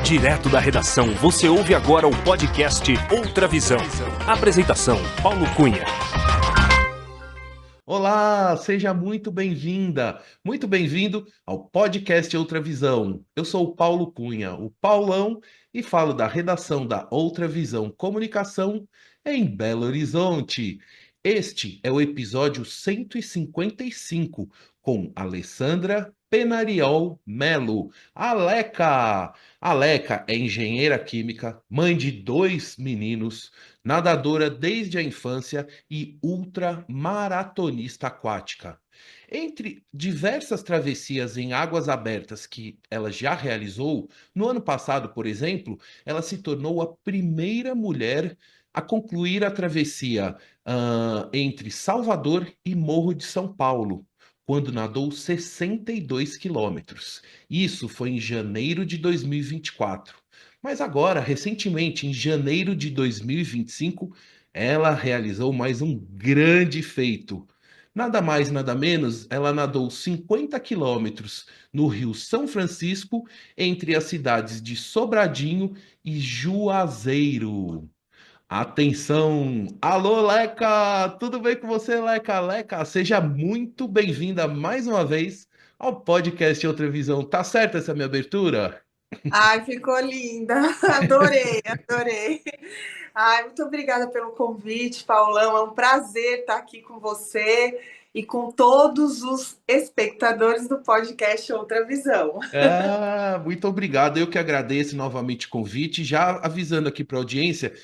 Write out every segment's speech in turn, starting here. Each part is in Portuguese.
Direto da redação, você ouve agora o podcast Outra Visão. Apresentação, Paulo Cunha. Olá, seja muito bem-vinda, muito bem-vindo ao podcast Outra Visão. Eu sou o Paulo Cunha, o Paulão, e falo da redação da Outra Visão Comunicação em Belo Horizonte. Este é o episódio 155 com Alessandra Penariol Melo, a Aleca é engenheira química, mãe de 2 meninos, nadadora desde a infância e ultramaratonista aquática. Entre diversas travessias em águas abertas que ela já realizou, no ano passado, por exemplo, ela se tornou a primeira mulher a concluir a travessia entre Salvador e Morro de São Paulo, quando nadou 62 quilômetros. Isso foi em janeiro de 2024. Mas agora, recentemente, em janeiro de 2025, ela realizou mais um grande feito. Nada mais, nada menos, ela nadou 50 quilômetros no Rio São Francisco, entre as cidades de Sobradinho e Juazeiro. Atenção! Alô, Leca! Tudo bem com você, Leca? Leca, seja muito bem-vinda mais uma vez ao podcast Outra Visão. Tá certa essa minha abertura? Ai, ficou linda. Adorei, adorei. Ai, muito obrigada pelo convite, Paulão. É um prazer estar aqui com você e com todos os espectadores do podcast Outra Visão. Muito obrigado. Eu que agradeço novamente o convite, já avisando aqui para a audiência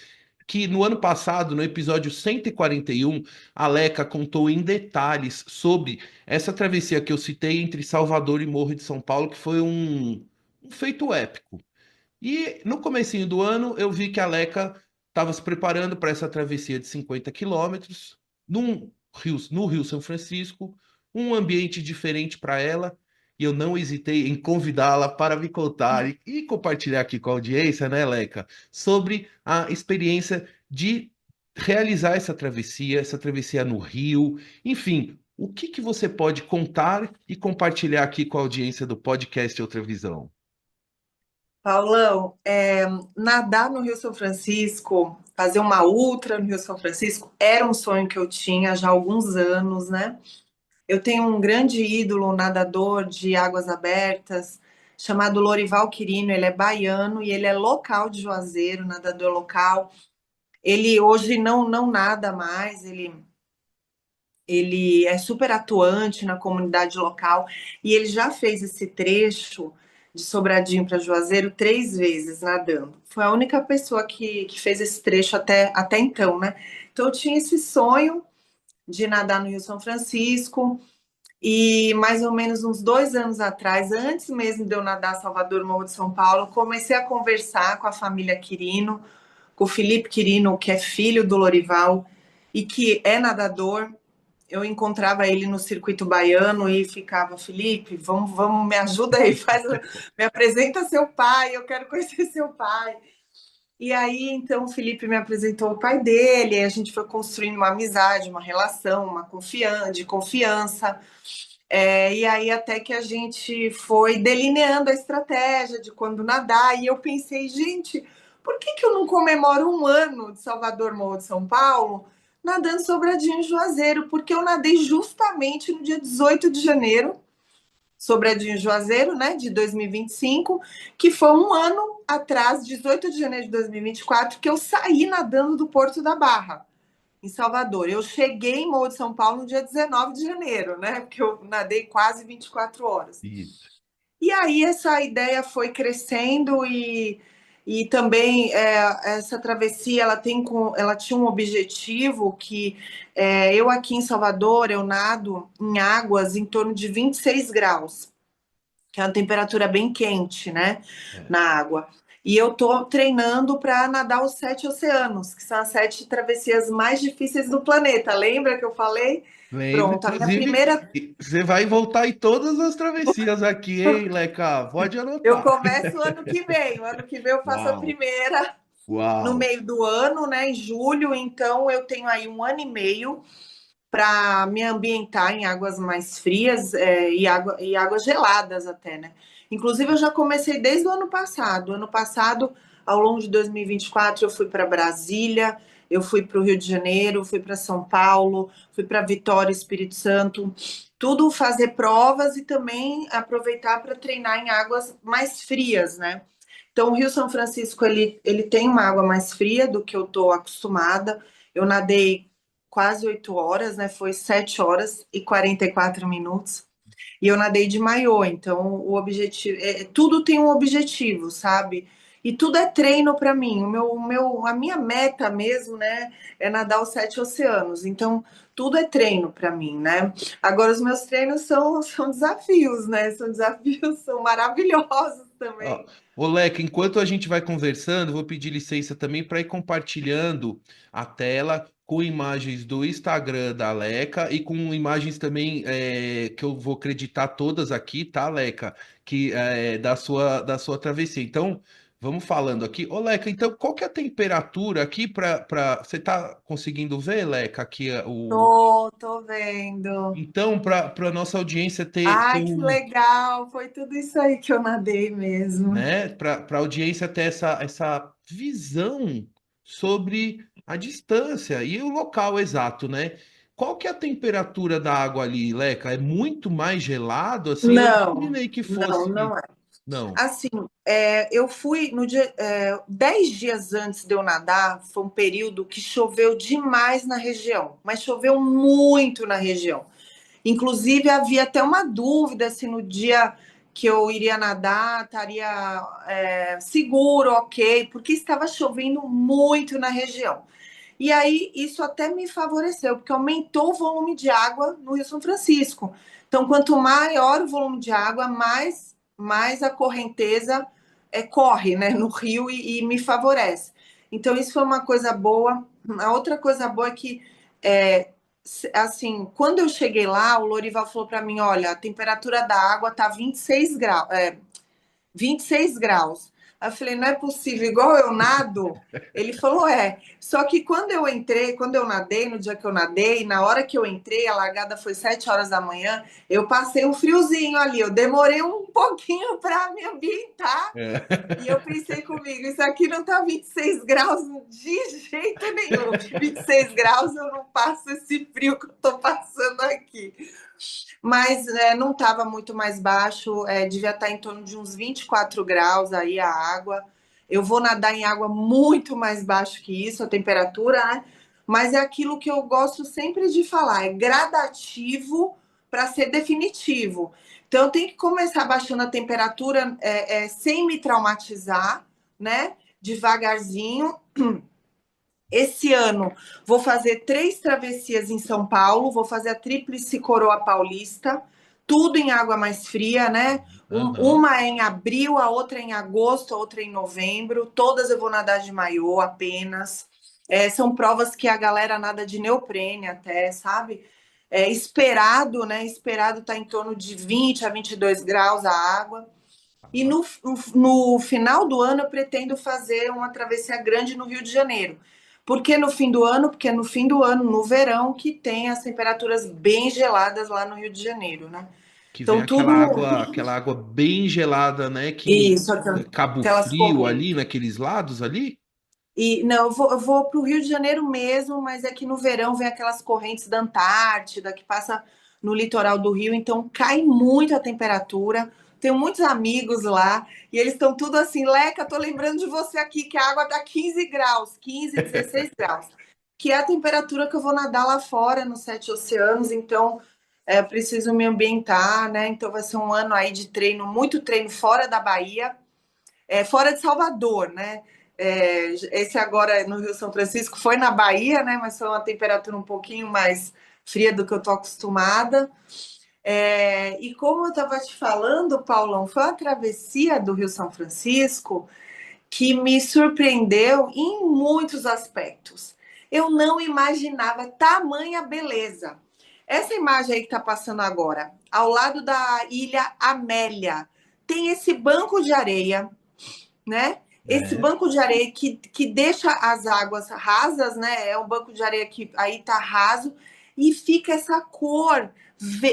que no ano passado, no episódio 141, a Leca contou em detalhes sobre essa travessia que eu citei entre Salvador e Morro de São Paulo, que foi um feito épico. E no comecinho do ano, eu vi que a Leca estava se preparando para essa travessia de 50 quilômetros no Rio São Francisco, um ambiente diferente para ela, e eu não hesitei em convidá-la para me contar e compartilhar aqui com a audiência, né, Leca, sobre a experiência de realizar essa travessia no Rio, enfim, o que que você pode contar e compartilhar aqui com a audiência do podcast Outra Visão? Paulão, nadar no Rio São Francisco, fazer uma ultra no Rio São Francisco, era um sonho que eu tinha já há alguns anos, né? Eu tenho um grande ídolo, um nadador de águas abertas, chamado Lorival Quirino. Ele é baiano e ele é local de Juazeiro, nadador local. Ele hoje não nada mais, ele é super atuante na comunidade local e ele já fez esse trecho de Sobradinho para Juazeiro 3 vezes nadando. Foi a única pessoa que fez esse trecho até então, né? Então eu tinha esse sonho de nadar no Rio São Francisco. E mais ou menos uns 2 anos atrás, antes mesmo de eu nadar Salvador, Morro de São Paulo, comecei a conversar com a família Quirino, com o Felipe Quirino, que é filho do Lorival e que é nadador. Eu encontrava ele no circuito baiano e ficava: Felipe, vamos, me ajuda aí, me apresenta seu pai, eu quero conhecer seu pai. E aí, então, o Felipe me apresentou o pai dele, e a gente foi construindo uma amizade, uma relação, de confiança. E aí até que a gente foi delineando a estratégia de quando nadar, e eu pensei, gente, por que eu não comemoro 1 ano de Salvador, Morro de São Paulo, nadando Sobradinho e Juazeiro? Porque eu nadei justamente no dia 18 de janeiro, Sobradinho e Juazeiro, né, de 2025, que foi 1 ano atrás, 18 de janeiro de 2024, que eu saí nadando do Porto da Barra, em Salvador. Eu cheguei em Morro de São Paulo no dia 19 de janeiro, né? Porque eu nadei quase 24 horas. Isso. E aí essa ideia foi crescendo e também essa travessia ela tinha um objetivo que eu aqui em Salvador eu nado em águas em torno de 26 graus, que é uma temperatura bem quente, né? Na água. E eu tô treinando para nadar os 7 oceanos, que são as 7 travessias mais difíceis do planeta. Lembra que eu falei? Lembro, Pronto, a minha inclusive, primeira. você vai voltar em todas as travessias aqui, hein, Leca? Pode Eu anotar. começo o ano que vem. O ano que vem eu faço a Uau, primeira no uau. meio do ano, né? Em julho. Então eu tenho aí 1 ano e meio para me ambientar em águas mais frias e águas geladas até, né? Inclusive, eu já comecei desde o ano passado. Ano passado, ao longo de 2024, eu fui para Brasília, eu fui para o Rio de Janeiro, fui para São Paulo, fui para Vitória, Espírito Santo, tudo fazer provas e também aproveitar para treinar em águas mais frias, né? Então, o Rio São Francisco, ele tem uma água mais fria do que eu estou acostumada. Eu nadei quase 8 horas, né? Foi 7 horas e 44 minutos. E eu nadei de maiô, então o objetivo, tudo tem um objetivo, sabe? E tudo é treino para mim. A minha meta mesmo, né, é nadar os 7 oceanos. Então, tudo é treino para mim, né? Agora, os meus treinos são desafios, né? São desafios, são maravilhosos Ó, também. ô Leca, enquanto a gente vai conversando, vou pedir licença também para ir compartilhando a tela com imagens do Instagram da Leca e com imagens também que eu vou acreditar todas aqui, tá, Leca? Que da sua travessia. Então, vamos falando aqui. Ô, Leca, então qual que é a temperatura aqui para você tá conseguindo ver, Leca, aqui Tô vendo. então para nossa audiência ter Ai, que legal! Foi tudo isso aí que eu nadei mesmo. né, para a audiência ter essa visão sobre a distância e o local exato, né? Qual que é a temperatura da água ali, Leca? É muito mais gelado assim? Eu Não, imaginei que não fosse. é. Não. Assim, eu fui no dia, 10 dias antes de eu nadar, foi um período que choveu demais na região, mas choveu muito na região. Inclusive, havia até uma dúvida se no dia que eu iria nadar estaria seguro, ok, porque estava chovendo muito na região. E aí, isso até me favoreceu, porque aumentou o volume de água no Rio São Francisco. Então, quanto maior o volume de água, mais a correnteza corre, né, no rio e me favorece. Então, isso foi uma coisa boa. A outra coisa boa é que, assim, quando eu cheguei lá, o Lorival falou para mim: olha, a temperatura da água tá 26 graus, 26 graus. Aí eu falei, não é possível, igual eu nado. Ele falou, é. Só que quando eu entrei, quando eu nadei, no dia que eu nadei, na hora que eu entrei, a largada foi 7 horas da manhã, eu passei um friozinho ali, eu demorei um pouquinho para me ambientar. E eu pensei comigo, isso aqui não tá 26 graus de jeito nenhum. 26 graus eu não passo esse frio que eu tô passando aqui. Mas não estava muito mais baixo, devia estar em torno de uns 24 graus aí a água. Eu vou nadar em água muito mais baixo que isso, a temperatura, né? Mas é aquilo que eu gosto sempre de falar, é gradativo para ser definitivo. Então, eu tenho que começar baixando a temperatura sem me traumatizar, né? Devagarzinho. Esse ano vou fazer 3 travessias em São Paulo, vou fazer a Tríplice Coroa Paulista, tudo em água mais fria, né? Aham. Uma é em abril, a outra é em agosto, a outra é em novembro. Todas eu vou nadar de maiô apenas. São provas que a galera nada de neoprene até, sabe? Esperado, né? Esperado tá em torno de 20 a 22 graus a água. E no final do ano eu pretendo fazer uma travessia grande no Rio de Janeiro. Por que no fim do ano? Porque é no fim do ano, no verão, que tem as temperaturas bem geladas lá no Rio de Janeiro, né? Que vem Então tudo aquela água bem gelada, né? Que isso, Cabo aquelas Frio correntes. ali, naqueles lados ali. E não, eu vou para o Rio de Janeiro mesmo, mas é que no verão vem aquelas correntes da Antártida que passa no litoral do Rio, então cai muito a temperatura. Tenho muitos amigos lá e eles estão tudo assim, Leca, tô lembrando de você aqui que a água tá 15 graus, 15, 16 graus, que é a temperatura que eu vou nadar lá fora nos 7 oceanos, então preciso me ambientar, né? Então vai ser um ano aí de treino, muito treino fora da Bahia, fora de Salvador, né? Esse agora no Rio São Francisco foi na Bahia, né? Mas foi uma temperatura um pouquinho mais fria do que eu tô acostumada. E como eu estava te falando, Paulão, foi uma travessia do Rio São Francisco que me surpreendeu em muitos aspectos. Eu não imaginava tamanha beleza. Essa imagem aí que está passando agora, ao lado da Ilha Amélia, tem esse banco de areia, né? Esse É. banco de areia que deixa as águas rasas, né? É um banco de areia que aí tá raso. e fica essa cor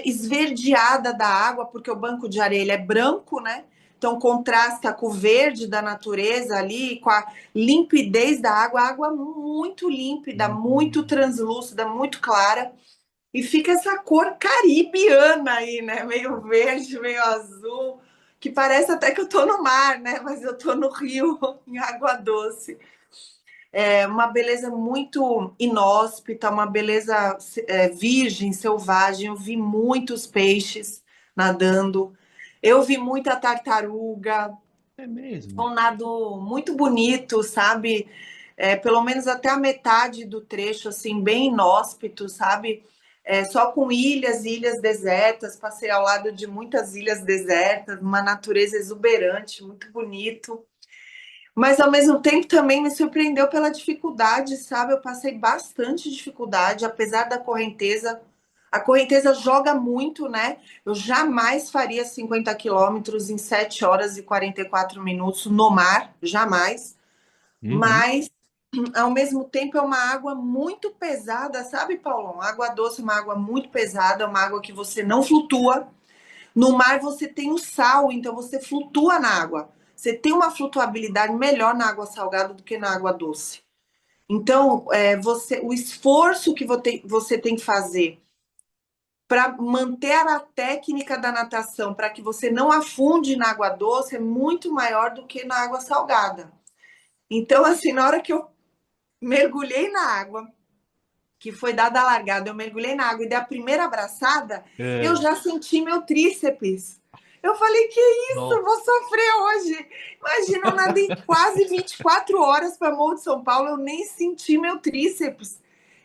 esverdeada da água, porque o banco de areia ele é branco, né? Então contrasta com o verde da natureza ali, com a limpidez da água, a água muito límpida, muito Hum. translúcida, muito clara. E fica essa cor caribiana aí, né? Meio verde, meio azul, que parece até que eu tô no mar, né? Mas eu tô no rio, em água doce. É uma beleza muito inóspita, uma beleza virgem, selvagem. Eu vi muitos peixes nadando, eu vi muita tartaruga, É mesmo? um nado muito bonito, sabe? Pelo menos até a metade do trecho, assim, bem inóspito, sabe? Só com ilhas e ilhas desertas, passei ao lado de muitas ilhas desertas, uma natureza exuberante, muito bonito. Mas ao mesmo tempo também me surpreendeu pela dificuldade, sabe? Eu passei bastante dificuldade, apesar da correnteza. A correnteza joga muito, né? Eu jamais faria 50 quilômetros em 7 horas e 44 minutos no mar, jamais. Uhum. Mas, ao mesmo tempo, é uma água muito pesada, sabe, Paulão? Água doce é uma água muito pesada, é uma água que você não flutua. No mar você tem o sal, então você flutua na água. Você tem uma flutuabilidade melhor na água salgada do que na água doce. Então, o esforço que você tem que fazer para manter a técnica da natação, para que você não afunde na água doce, é muito maior do que na água salgada. Então, assim, na hora que eu mergulhei na água, que foi dada a largada, eu mergulhei na água e dei a primeira abraçada, eu É. já senti meu tríceps. Eu falei, que isso, eu Nossa. vou sofrer hoje. Imagina, eu nadei quase 24 horas para Morro de São Paulo, eu nem senti meu tríceps.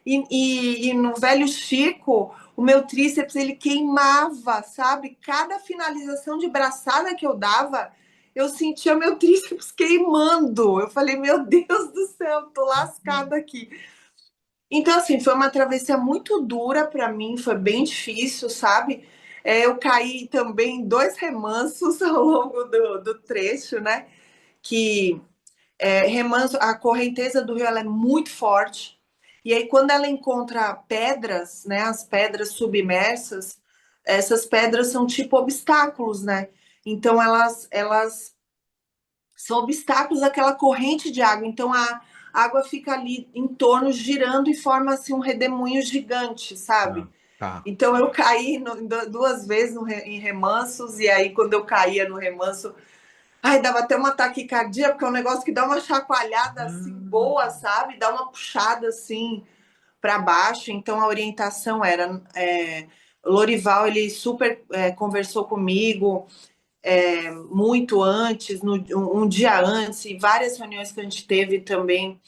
E no velho Chico, o meu tríceps, ele queimava, sabe? Cada finalização de braçada que eu dava, eu sentia meu tríceps queimando. Eu falei, meu Deus do céu, tô lascada aqui. Então, assim, foi uma travessia muito dura para mim, foi bem difícil, sabe? Eu caí também em dois remansos ao longo do trecho, né? Que remanso, a correnteza do rio ela é muito forte. E aí, quando ela encontra pedras, né? As pedras submersas, essas pedras são tipo obstáculos, né? Então, elas são obstáculos àquela corrente de água. Então a água fica ali em torno, girando e forma assim um redemoinho gigante, sabe? Tá, tá. Então eu caí duas vezes em remansos, e aí quando eu caía no remanso, ai, dava até uma taquicardia, porque é um negócio que dá uma chacoalhada assim boa, sabe? Dá uma puxada assim para baixo. Então a orientação era. Lorival, ele super conversou comigo, muito antes, um dia antes, e várias reuniões que a gente teve também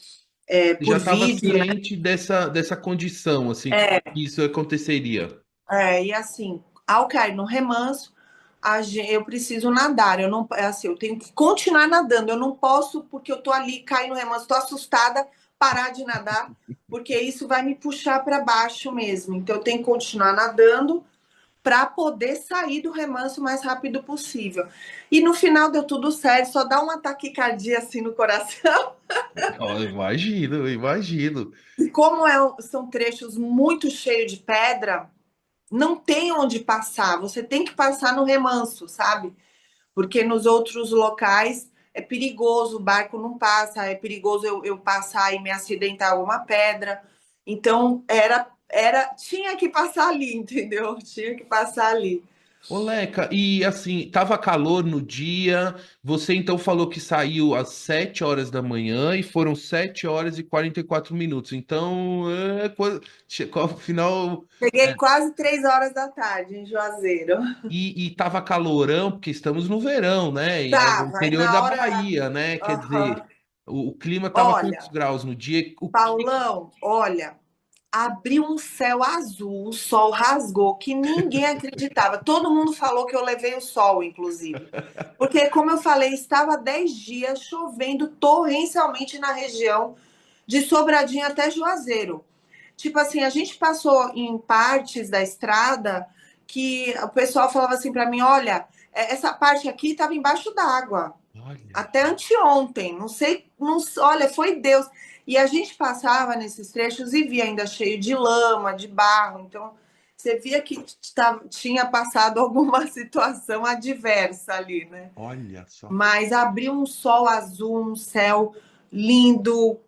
Já por estava vídeo, né? ciente dessa condição, assim, que isso aconteceria. E assim, ao cair no remanso, eu preciso nadar, eu não, assim, eu tenho que continuar nadando, eu não posso, porque eu tô ali, caí no remanso, tô assustada, parar de nadar, porque isso vai me puxar para baixo mesmo. Então eu tenho que continuar nadando para poder sair do remanso o mais rápido possível. E no final deu tudo certo, só dá uma taquicardia assim no coração. Ó, eu imagino, eu imagino. E como são trechos muito cheios de pedra, não tem onde passar. Você tem que passar no remanso, sabe? Porque nos outros locais é perigoso, o barco não passa, é perigoso eu passar e me acidentar alguma pedra. Então tinha que passar ali, entendeu? Tinha que passar ali. Ô, Leca, e assim, tava calor no dia, você então falou que saiu às 7 horas da manhã e foram 7 horas e 44 minutos. Então, chegou ao final. Cheguei quase 3 horas da tarde em Juazeiro. E tava calorão, porque estamos no verão, né? E é o Tava, aí interior da na hora. Bahia, né? Quer Aham. dizer, o clima tava quantos Olha, graus no dia? O que. Paulão, olha, abriu um céu azul, o sol rasgou, que ninguém acreditava. Todo mundo falou que eu levei o sol, inclusive. Porque, como eu falei, estava 10 dias chovendo torrencialmente na região de Sobradinho até Juazeiro. Tipo assim, a gente passou em partes da estrada que o pessoal falava assim para mim: olha, essa parte aqui estava embaixo d'água Olha. até anteontem. Não sei, não, olha, foi Deus. E a gente passava nesses trechos e via ainda cheio de lama, de barro, então você via que tinha passado alguma situação adversa ali, né? Olha só. Mas abriu um sol azul, um céu lindo.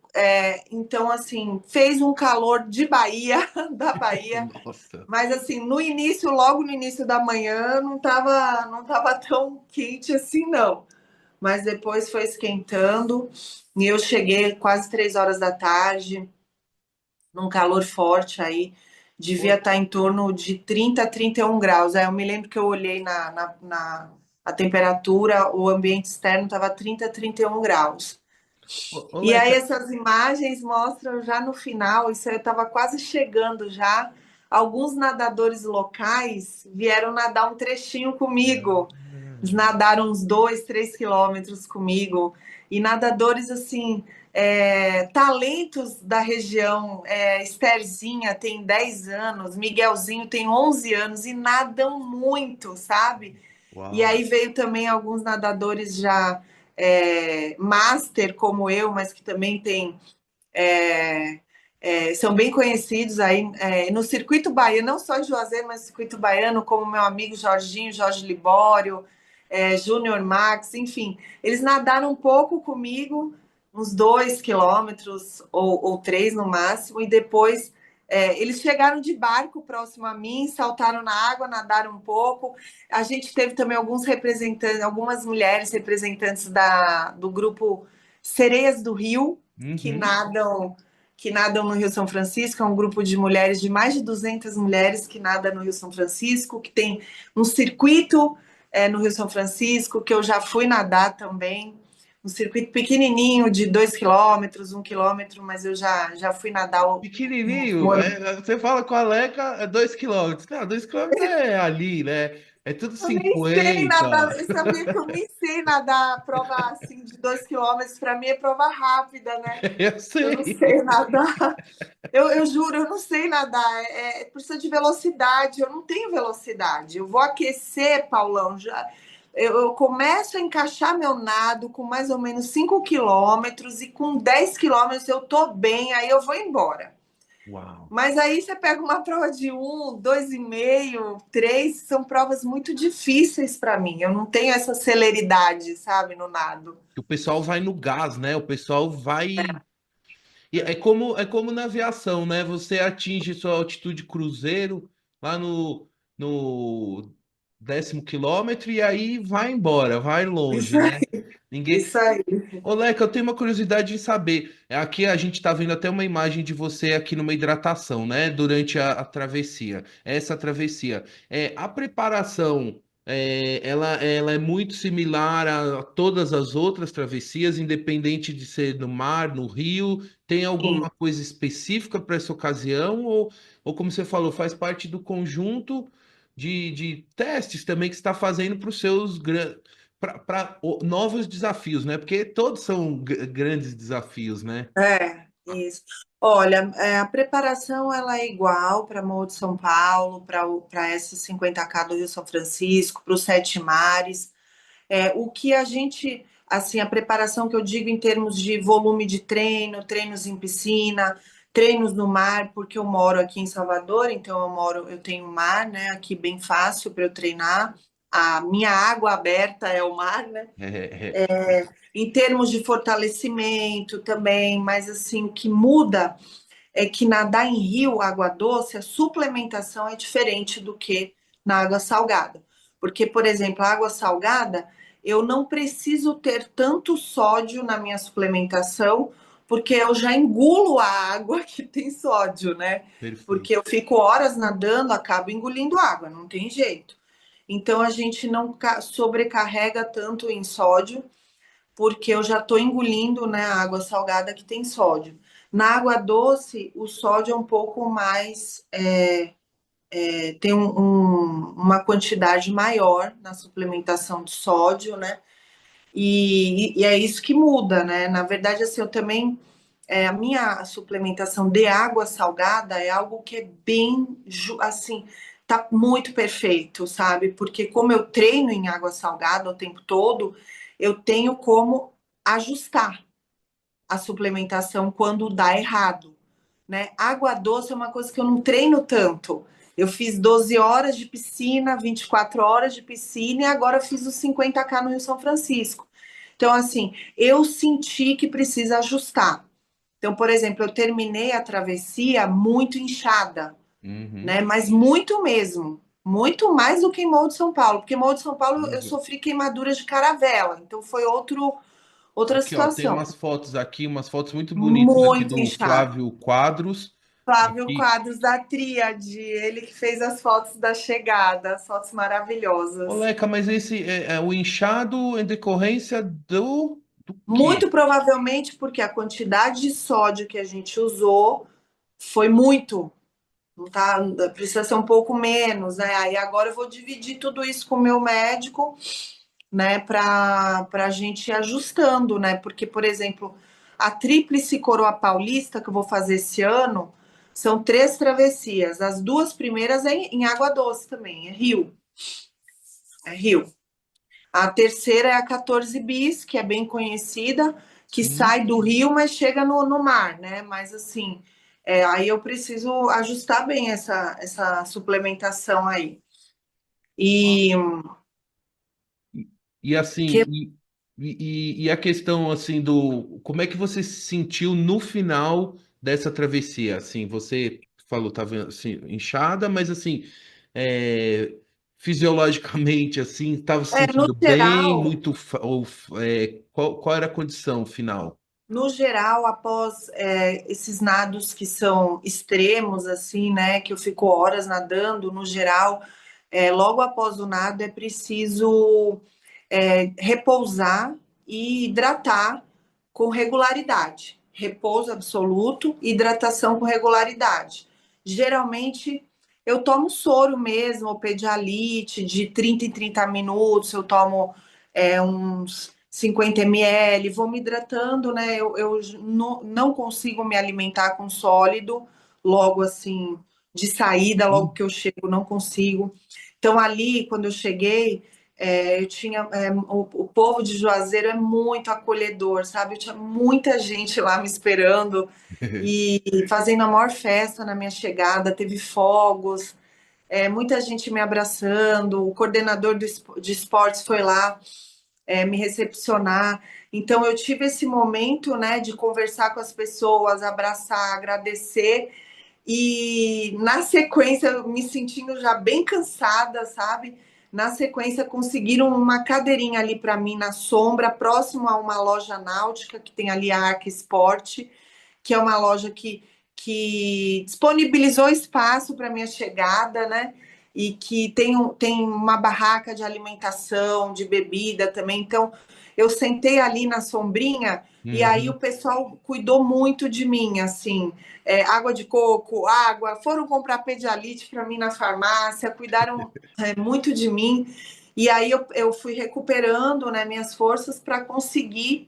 Então, assim, fez um calor de Bahia, da Bahia, Nossa. mas assim, no início, logo no início da manhã, não tava tão quente assim, não. Mas depois foi esquentando e eu cheguei quase 3 horas da tarde, num calor forte aí, devia estar em torno de 30 a 31 graus. Aí eu me lembro que eu olhei a temperatura, o ambiente externo estava 30 a 31 graus. Ô, E aí Leca, essas imagens mostram já no final, isso aí eu estava quase chegando já. Alguns nadadores locais vieram nadar um trechinho comigo. Eles nadaram uns 2, 3 quilômetros comigo. E nadadores assim, talentos da região. Estherzinha tem 10 anos, Miguelzinho tem 11 anos e nadam muito, sabe? E uau. aí veio também alguns nadadores já master como eu, mas que também tem, são bem conhecidos aí no circuito baiano, não só de Juazeiro, mas no circuito baiano, como meu amigo Jorginho, Jorge Libório, Júnior Max, enfim. Eles nadaram um pouco comigo, uns 2 quilômetros ou 3 no máximo, e depois eles chegaram de barco próximo a mim, saltaram na água, nadaram um pouco. A gente teve também alguns representantes, algumas mulheres representantes do grupo Sereias do Rio, que Uhum. nadam que nadam no Rio São Francisco, é um grupo de mulheres, de mais de 200 mulheres que nadam no Rio São Francisco, que tem um circuito no Rio São Francisco, que eu já fui nadar também, um circuito pequenininho de 2 quilômetros, 1 quilômetro, mas eu já fui nadar Pequenininho, você fala com a Leca, é 2 quilômetros. Cara, 2 quilômetros é ali, né? É tudo Eu nem sei 50. nadar, eu sabia que eu nem sei nadar prova assim de 2 quilômetros, para mim é prova rápida, né? Eu Eu não sei. sei nadar. Eu juro, eu não sei nadar. Precisa de velocidade. Eu não tenho velocidade. Eu vou aquecer, Paulão. Eu começo a encaixar meu nado com mais ou menos 5 quilômetros e com 10 quilômetros eu tô bem, aí eu vou embora. Uau. Mas aí você pega uma prova de 1, 2,5, 3, são provas muito difíceis para mim. Eu não tenho essa celeridade, sabe, no nado. O pessoal vai no gás, né? O pessoal vai. E é como na aviação, né? Você atinge sua altitude cruzeiro lá no 10º quilômetro e aí vai embora, vai longe, Isso né? aí, Ninguém. isso aí. Ô, Leca, eu tenho uma curiosidade de saber. Aqui a gente está vendo até uma imagem de você aqui numa hidratação, né? Durante a travessia. Essa travessia. A preparação, ela é muito similar a todas as outras travessias, independente de ser no mar, no rio. Tem alguma coisa específica para essa ocasião? Ou, como você falou, faz parte do conjunto de testes também que você está fazendo para os seus para novos desafios, né? Porque todos são grandes desafios, né? Isso. Olha, a preparação ela é igual para Morro de São Paulo, para essa 50K do Rio São Francisco, para os Sete Mares. O que a gente, assim, a preparação que eu digo em termos de volume de treino, treinos em piscina, treinos no mar, porque eu moro aqui em Salvador, então eu tenho mar, né? Aqui bem fácil para eu treinar. A minha água aberta é o mar, né? É, Em termos de fortalecimento também, mas assim, o que muda é que nadar em rio, água doce, a suplementação é diferente do que na água salgada. Porque, por exemplo, a água salgada, eu não preciso ter tanto sódio na minha suplementação, porque eu já engulo a água que tem sódio, né? Porque perfeito. eu fico horas nadando, acabo engolindo água, não tem jeito. Então a gente não sobrecarrega tanto em sódio porque eu já estou engolindo, né, a água salgada que tem sódio. Na água doce, o sódio é um pouco mais, tem uma quantidade maior na suplementação de sódio, né? E é isso que muda, né? Na verdade, assim, eu também, a minha suplementação de água salgada é algo que é bem, assim, tá muito perfeito, sabe? Porque como eu treino em água salgada o tempo todo, eu tenho como ajustar a suplementação quando dá errado, né? Água doce é uma coisa que eu não treino tanto. Eu fiz 12 horas de piscina, 24 horas de piscina e agora fiz os 50K no Rio São Francisco. Então, assim, eu senti que precisa ajustar. Então, por exemplo, eu terminei a travessia muito inchada, Uhum. né? Mas muito mesmo. Muito mais do que em Morro de São Paulo, porque em Morro de São Paulo eu sofri queimadura de caravela, então foi outra Aqui, ó, tem situação. umas fotos aqui, umas fotos muito bonitas aqui Muito do inchada. Flávio Quadros. Flávio Aqui. Quadros da Tríade, ele que fez as fotos da chegada, as fotos Ô, maravilhosas. Leca, mas esse é o inchado em decorrência do quê? Muito provavelmente porque a quantidade de sódio que a gente usou foi muito. Não tá, precisa ser um pouco menos, né? Aí agora eu vou dividir tudo isso com o meu médico, né, para a gente ir ajustando, né? Porque, por exemplo, a Tríplice Coroa Paulista que eu vou fazer esse ano são 3 travessias. As 2 primeiras é em água doce também, é Rio, é Rio. A terceira é a 14 bis, que é bem conhecida, que Sim. sai do rio, mas chega no mar, né? Mas assim, aí eu preciso ajustar bem essa suplementação aí. E E assim, que e a questão assim do como é que você se sentiu no final dessa travessia? Assim, você falou, estava assim, inchada, mas assim, é, fisiologicamente assim, estava se no sentindo bem, geral, qual era a condição final? no geral, após esses nados que são extremos, assim, né, que eu fico horas nadando, no geral, logo após o nado é preciso repousar e hidratar com regularidade. Repouso absoluto, hidratação com regularidade. Geralmente eu tomo soro mesmo, ou Pedialite, de 30 em 30 minutos, eu tomo uns 50 ml, vou me hidratando, né? Eu não consigo me alimentar com sólido, logo assim, de saída, logo que eu chego, não consigo. Então, ali, quando eu cheguei, eu tinha. O povo de Juazeiro é muito acolhedor, sabe? Eu tinha muita gente lá me esperando e fazendo a maior festa na minha chegada, teve fogos, muita gente me abraçando, o coordenador de esportes foi lá me recepcionar. Então eu tive esse momento, né, de conversar com as pessoas, abraçar, agradecer e na sequência, me sentindo já bem cansada, sabe? Na sequência, conseguiram uma cadeirinha ali para mim na sombra, próximo a uma loja náutica que tem ali a Arca Esporte, que é uma loja que disponibilizou espaço para minha chegada, né? E que tem uma barraca de alimentação, de bebida também. Então, eu sentei ali na sombrinha e aí o Uhum. pessoal cuidou muito de mim, assim, água de coco, água, foram comprar Pedialite para mim na farmácia, cuidaram muito de mim. E aí eu fui recuperando, né, minhas forças para conseguir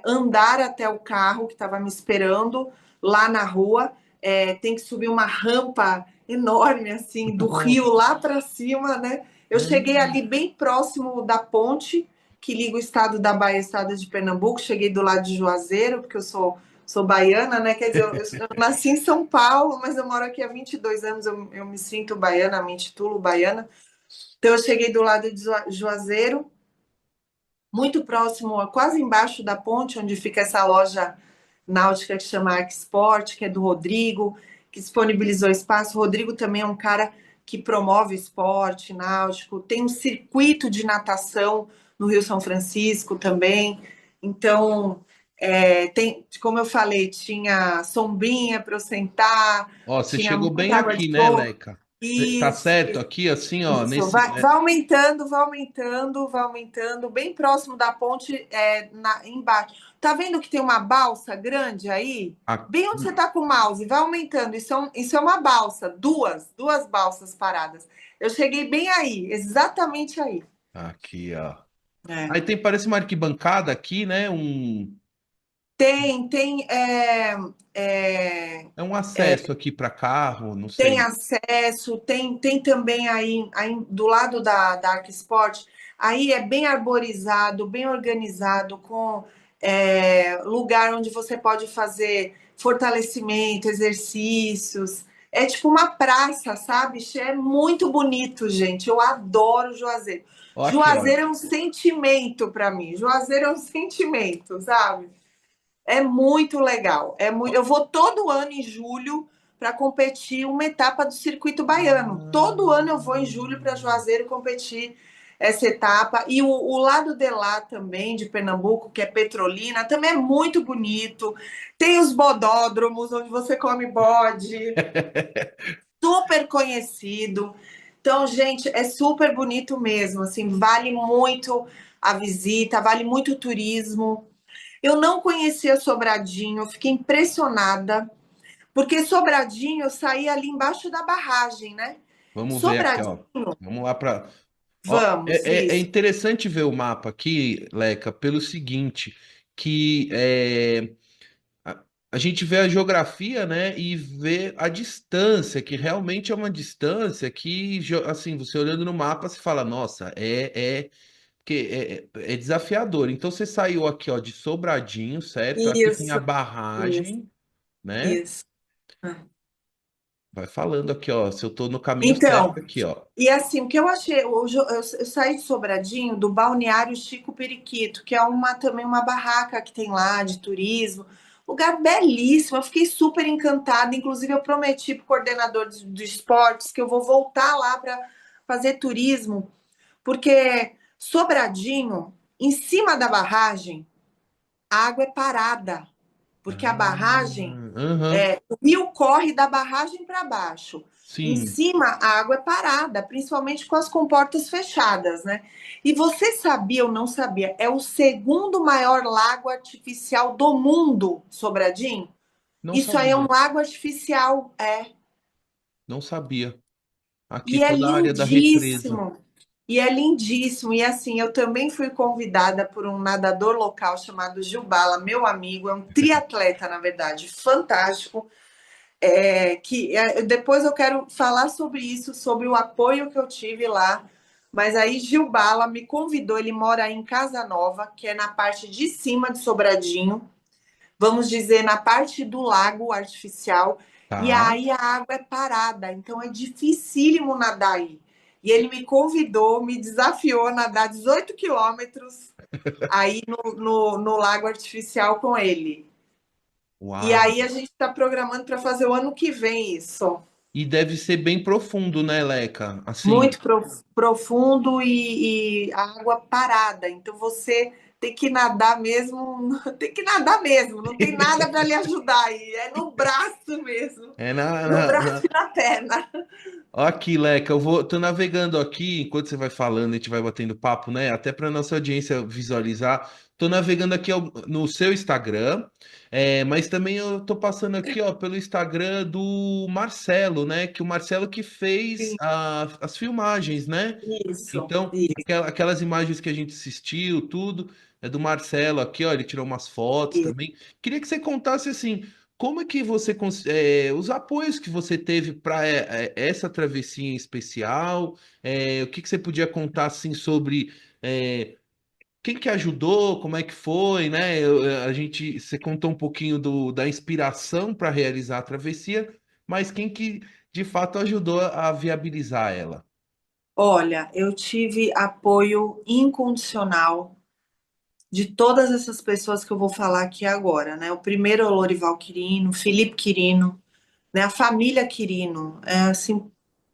andar até o carro que estava me esperando lá na rua. Tem que subir uma rampa enorme, assim, do rio Nossa. lá para cima, né? Eu cheguei ali bem próximo da ponte que liga o estado da Bahia ao estado de Pernambuco. Cheguei do lado de Juazeiro, porque eu sou baiana, né? Quer dizer, eu nasci em São Paulo, mas eu moro aqui há 22 anos, eu me sinto baiana, me intitulo baiana. Então, eu cheguei do lado de Juazeiro, muito próximo, quase embaixo da ponte, onde fica essa loja náutica que chama Arc Sport, que é do Rodrigo, que disponibilizou espaço. O Rodrigo também é um cara que promove esporte náutico, tem um circuito de natação no Rio São Francisco também. Então, como eu falei, tinha sombrinha para eu sentar, Ó, você tinha chegou bem muita água aqui, de né, coco. Leca? Tá Isso, certo aqui, assim, ó, isso, nesse. vai aumentando, vai aumentando, vai aumentando, bem próximo da ponte, embaixo. Tá vendo que tem uma balsa grande aí? Bem onde você Aqui, tá com o mouse, vai aumentando. Isso é uma balsa, duas balsas paradas. Eu cheguei bem aí, exatamente aí. aqui, ó. É. Aí tem, parece uma arquibancada aqui, né? Tem, É um acesso aqui para carro, não tem sei. acesso, tem também aí do lado da Arc Sport, aí é bem arborizado, bem organizado, com lugar onde você pode fazer fortalecimento, exercícios. É tipo uma praça, sabe? É muito bonito, gente. Eu adoro Juazeiro. Ó, aqui, ó. Juazeiro é um sentimento para mim. Juazeiro é um sentimento, sabe? É muito legal. Eu vou todo ano em julho para competir uma etapa do circuito baiano. Todo ano eu vou em julho para Juazeiro competir essa etapa. E o lado de lá também, de Pernambuco, que é Petrolina, também é muito bonito. Tem os bodódromos, onde você come bode, super conhecido. Então, gente, é super bonito mesmo. Assim, vale muito a visita, vale muito o turismo. Eu não conhecia Sobradinho, eu fiquei impressionada, porque Sobradinho eu saí ali embaixo da barragem, né? Vamos ver aqui, Sobradinho, ó. Vamos lá para. Ó, vamos, é isso. interessante ver o mapa aqui, Leca, pelo seguinte, que a gente vê a geografia, né, e vê a distância, que realmente é uma distância que, assim, você olhando no mapa, você fala, nossa, é desafiador. Então você saiu aqui, ó, de Sobradinho, certo? Aqui tem a Isso, isso, barragem, né? isso. Vai falando aqui, ó, se eu tô no caminho Então, certo aqui, ó. e assim, o que eu achei, hoje eu saí de Sobradinho do balneário Chico Periquito, que é também uma barraca que tem lá de turismo, lugar belíssimo, eu fiquei super encantada, inclusive eu prometi para o coordenador de esportes que eu vou voltar lá para fazer turismo, porque Sobradinho, em cima da barragem, a água é parada, porque a barragem, Aham, o rio corre da barragem para baixo. Em sim. cima, a água é parada, principalmente com as comportas fechadas, né? E você sabia ou não sabia? É o segundo maior lago artificial do mundo, Sobradinho. Não Isso aí é um sabia. lago artificial, Não sabia. Aqui e é toda a área da represa. lindíssimo. E é lindíssimo. E assim, eu também fui convidada por um nadador local chamado Gil Bala, meu amigo, é um triatleta, na verdade, fantástico. Depois eu quero falar sobre isso, sobre o apoio que eu tive lá. Mas aí Gil Bala me convidou, ele mora aí em Casa Nova, que é na parte de cima de Sobradinho, vamos dizer, na parte do lago artificial, e Tá. aí a água é parada, então é dificílimo nadar aí. E ele me convidou, me desafiou a nadar 18 quilômetros aí no lago artificial com ele. E Uau. aí a gente está programando para fazer o ano que vem isso. E deve ser bem profundo, né, Leca? Assim, Muito profundo e a água parada. Então você tem que nadar mesmo, tem que nadar mesmo, não tem nada para lhe ajudar aí, é no braço mesmo, é no braço e na perna. Ó, aqui, Leca, tô navegando aqui, enquanto você vai falando, a gente vai batendo papo, né? Até para nossa audiência visualizar. Tô navegando aqui no seu Instagram, mas também eu tô passando aqui, ó, pelo Instagram do Marcelo, né? Que o Marcelo que fez Sim, as filmagens, né? isso, Então, isso, aquelas imagens que a gente assistiu, tudo, é do Marcelo aqui, ó, ele tirou umas fotos isso. também. Queria que você contasse assim, como é que você, os apoios que você teve para essa travessia em especial, o que que você podia contar assim sobre quem que ajudou, como é que foi, né? Você contou um pouquinho da inspiração para realizar a travessia, mas quem que de fato ajudou a viabilizar ela? Olha, eu tive apoio incondicional de todas essas pessoas que eu vou falar aqui agora, né? O primeiro é o Lorival Quirino, Felipe Quirino, né? A família Quirino, assim,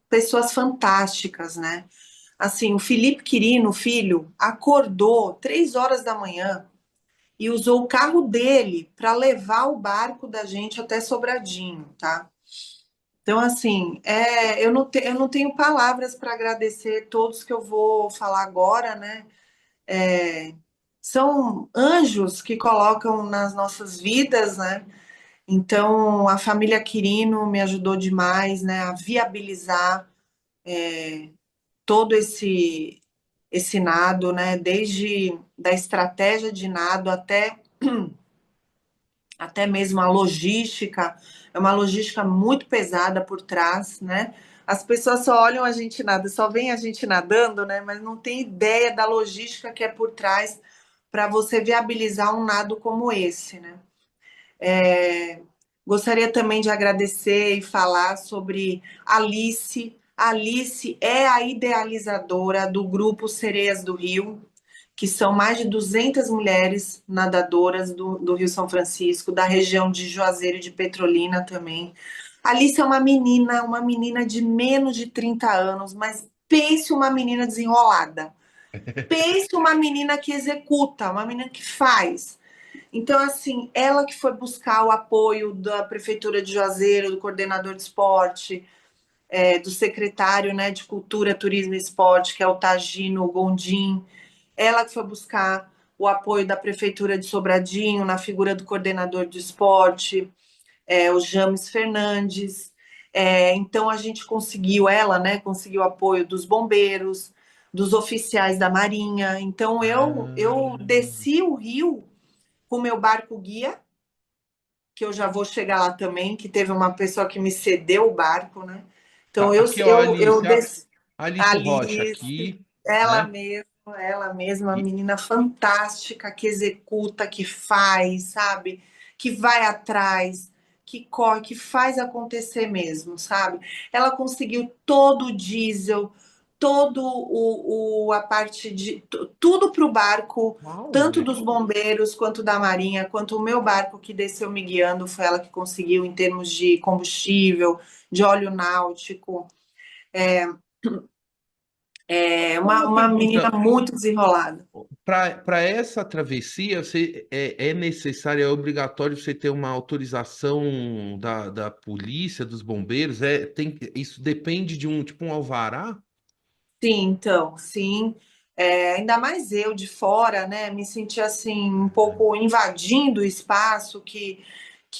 pessoas fantásticas, né? Assim, o Felipe Quirino, filho, acordou 3 horas da manhã e usou o carro dele para levar o barco da gente até Sobradinho, tá? Então, assim, eu não tenho palavras para agradecer todos que eu vou falar agora, né? É, são anjos que colocam nas nossas vidas, né? Então, a família Quirino me ajudou demais, né, a viabilizar todo esse nado, né, desde da estratégia de nado até mesmo a logística, é uma logística muito pesada por trás, né? As pessoas só olham a gente nada, só veem a gente nadando, né, mas não tem ideia da logística que é por trás para você viabilizar um nado como esse, né? É, gostaria também de agradecer e falar sobre Alice. Alice é a idealizadora do grupo Sereias do Rio, que são mais de 200 mulheres nadadoras do Rio São Francisco, da região de Juazeiro e de Petrolina também. Alice é uma menina de menos de 30 anos, mas pense uma menina desenrolada. Pense uma menina que executa, uma menina que faz. Então, assim, ela que foi buscar o apoio da Prefeitura de Juazeiro, do coordenador de esporte, do secretário, né, de Cultura, Turismo e Esporte, que é o Tagino Gondim, ela que foi buscar o apoio da Prefeitura de Sobradinho, na figura do coordenador de esporte, o James Fernandes. Então, a gente conseguiu, ela, né, conseguiu o apoio dos bombeiros, dos oficiais da Marinha. Então, eu Ah, desci o rio com o meu barco guia, que eu já vou chegar lá também, que teve uma pessoa que me cedeu o barco, né? tá. Então Aqui, ó, eu Alice. desci. Alice Rocha Alice, aqui, ela né? mesma, ela mesma, uma E, menina fantástica que executa, que faz, sabe? Que vai atrás, que corre, que faz acontecer mesmo, sabe? Ela conseguiu todo o diesel, todo a parte de tudo para o barco, uau, tanto dos bombeiros quanto da Marinha, quanto o meu barco que desceu me guiando, foi ela que conseguiu em termos de combustível, de óleo náutico. É uma uma menina pergunta. muito desenrolada. Para essa travessia, é necessário, é obrigatório você ter uma autorização da polícia, dos bombeiros? Isso depende de um tipo um alvará? Sim, então, sim. Ainda mais eu de fora, né? Me senti assim, um pouco invadindo o espaço que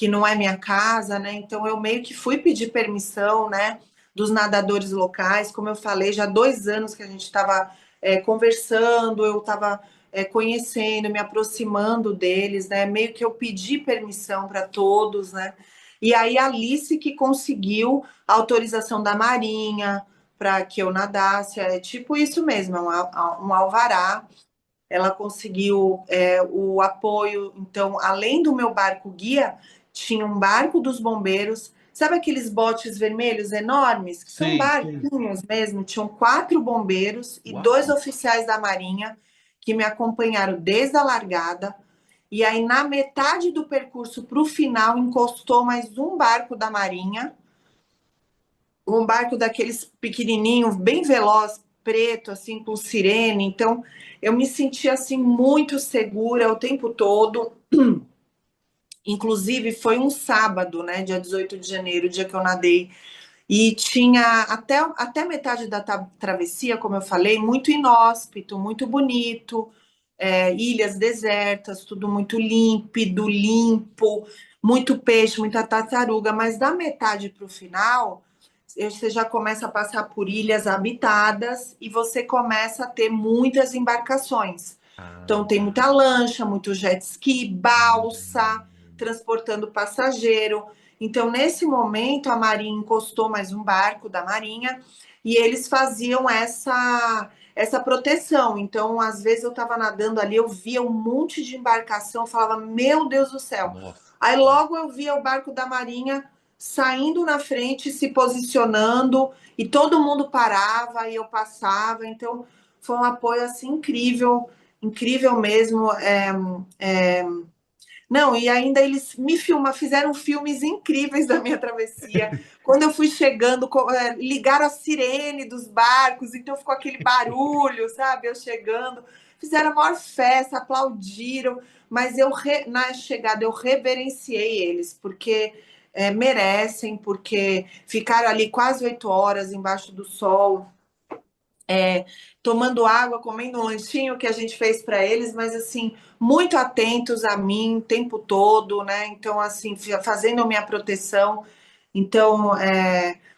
não é minha casa, né? Então eu meio que fui pedir permissão, né? Dos nadadores locais, como eu falei, já há 2 anos que a gente estava conversando, eu estava conhecendo, me aproximando deles, né? Meio que eu pedi permissão para todos, né? E aí a Alice que conseguiu a autorização da Marinha para que eu nadasse. É tipo isso mesmo, é um alvará. Ela conseguiu o apoio. Então, além do meu barco guia, tinha um barco dos bombeiros. Sabe aqueles botes vermelhos enormes, que são Sei, sei. barquinhos mesmo? Tinham 4 bombeiros e Uau! 2 oficiais da Marinha que me acompanharam desde a largada. E aí, na metade do percurso para o final, encostou mais um barco da Marinha, um barco daqueles pequenininho, bem veloz, preto, assim, com sirene. Então, eu me senti assim muito segura o tempo todo. Inclusive, foi um sábado, né, dia 18 de janeiro, o dia que eu nadei. E tinha até metade da travessia, como eu falei, muito inóspito, muito bonito, ilhas desertas, tudo muito límpido, limpo, muito peixe, muita tartaruga. Mas da metade para o final, você já começa a passar por ilhas habitadas e você começa a ter muitas embarcações. Então, Ah, tem muita lancha, muito jet ski, balsa, hum. transportando passageiro. Então, nesse momento, a Marinha encostou mais um barco da Marinha e eles faziam essa proteção. Então, às vezes eu estava nadando ali, eu via um monte de embarcação, eu falava, meu Deus do céu. Nossa. Aí logo eu via o barco da Marinha saindo na frente, se posicionando, e todo mundo parava e eu passava. Então, foi um apoio assim incrível, incrível mesmo. Não, e ainda eles me fizeram filmes incríveis da minha travessia. Quando eu fui chegando, ligaram a sirene dos barcos, então ficou aquele barulho, sabe? Eu chegando, fizeram a maior festa, aplaudiram, mas na chegada eu reverenciei eles, porque merecem, porque ficaram ali quase 8 horas embaixo do sol, é, tomando água, comendo um lanchinho que a gente fez para eles, mas assim, muito atentos a mim o tempo todo, né? Então, assim, fazendo a minha proteção. Então,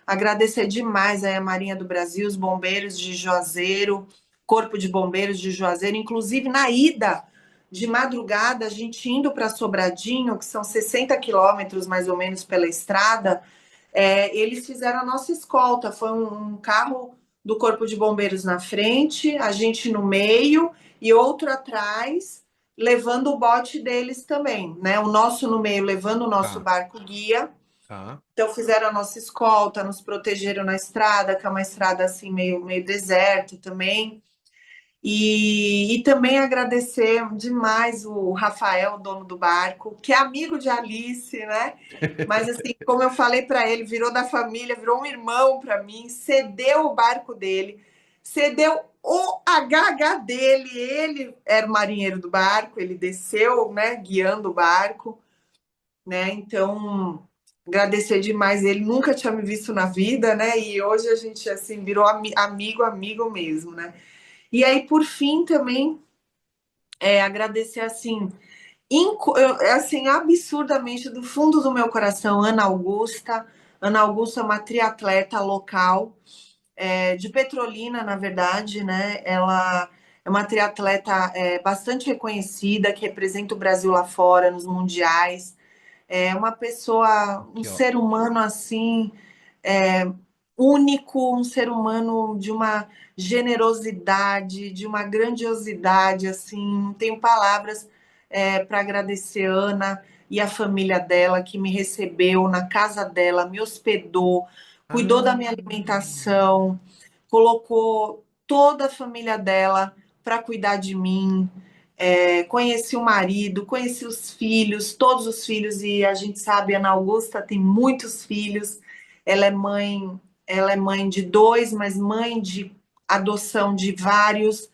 agradecer demais aí a Marinha do Brasil, os bombeiros de Juazeiro, Corpo de Bombeiros de Juazeiro, inclusive na ida. De madrugada, a gente indo para Sobradinho, que são 60 quilômetros mais ou menos pela estrada, eles fizeram a nossa escolta. Foi um carro do Corpo de Bombeiros na frente, a gente no meio e outro atrás, levando o bote deles também, né? O nosso no meio, levando o nosso Tá, barco guia. tá. Então fizeram a nossa escolta, nos protegeram na estrada, que é uma estrada assim meio deserto também. E também agradecer demais o Rafael, dono do barco, que é amigo de Alice, né? Mas assim, como eu falei para ele, virou da família, virou um irmão para mim, cedeu o barco dele, cedeu o HH dele, ele era o marinheiro do barco, ele desceu, né, guiando o barco, né? Então, agradecer demais ele, nunca tinha me visto na vida, né? E hoje a gente assim virou amigo mesmo, né? E aí, por fim, também agradecer assim, assim, absurdamente do fundo do meu coração, Ana Augusta. Ana Augusta é uma triatleta local, de Petrolina, na verdade, né? Ela é uma triatleta bastante reconhecida, que representa o Brasil lá fora, nos mundiais. É uma pessoa, um Aqui, ó. ser humano assim, é, único, um ser humano de uma generosidade, de uma grandiosidade, assim, não tenho palavras para agradecer a Ana e a família dela que me recebeu na casa dela, me hospedou, cuidou da Ah, minha alimentação, colocou toda a família dela para cuidar de mim. Conheci o marido, conheci os filhos, todos os filhos, e a gente sabe, a Ana Augusta tem muitos filhos. Ela é mãe, ela é mãe de dois, mas mãe de adoção de vários.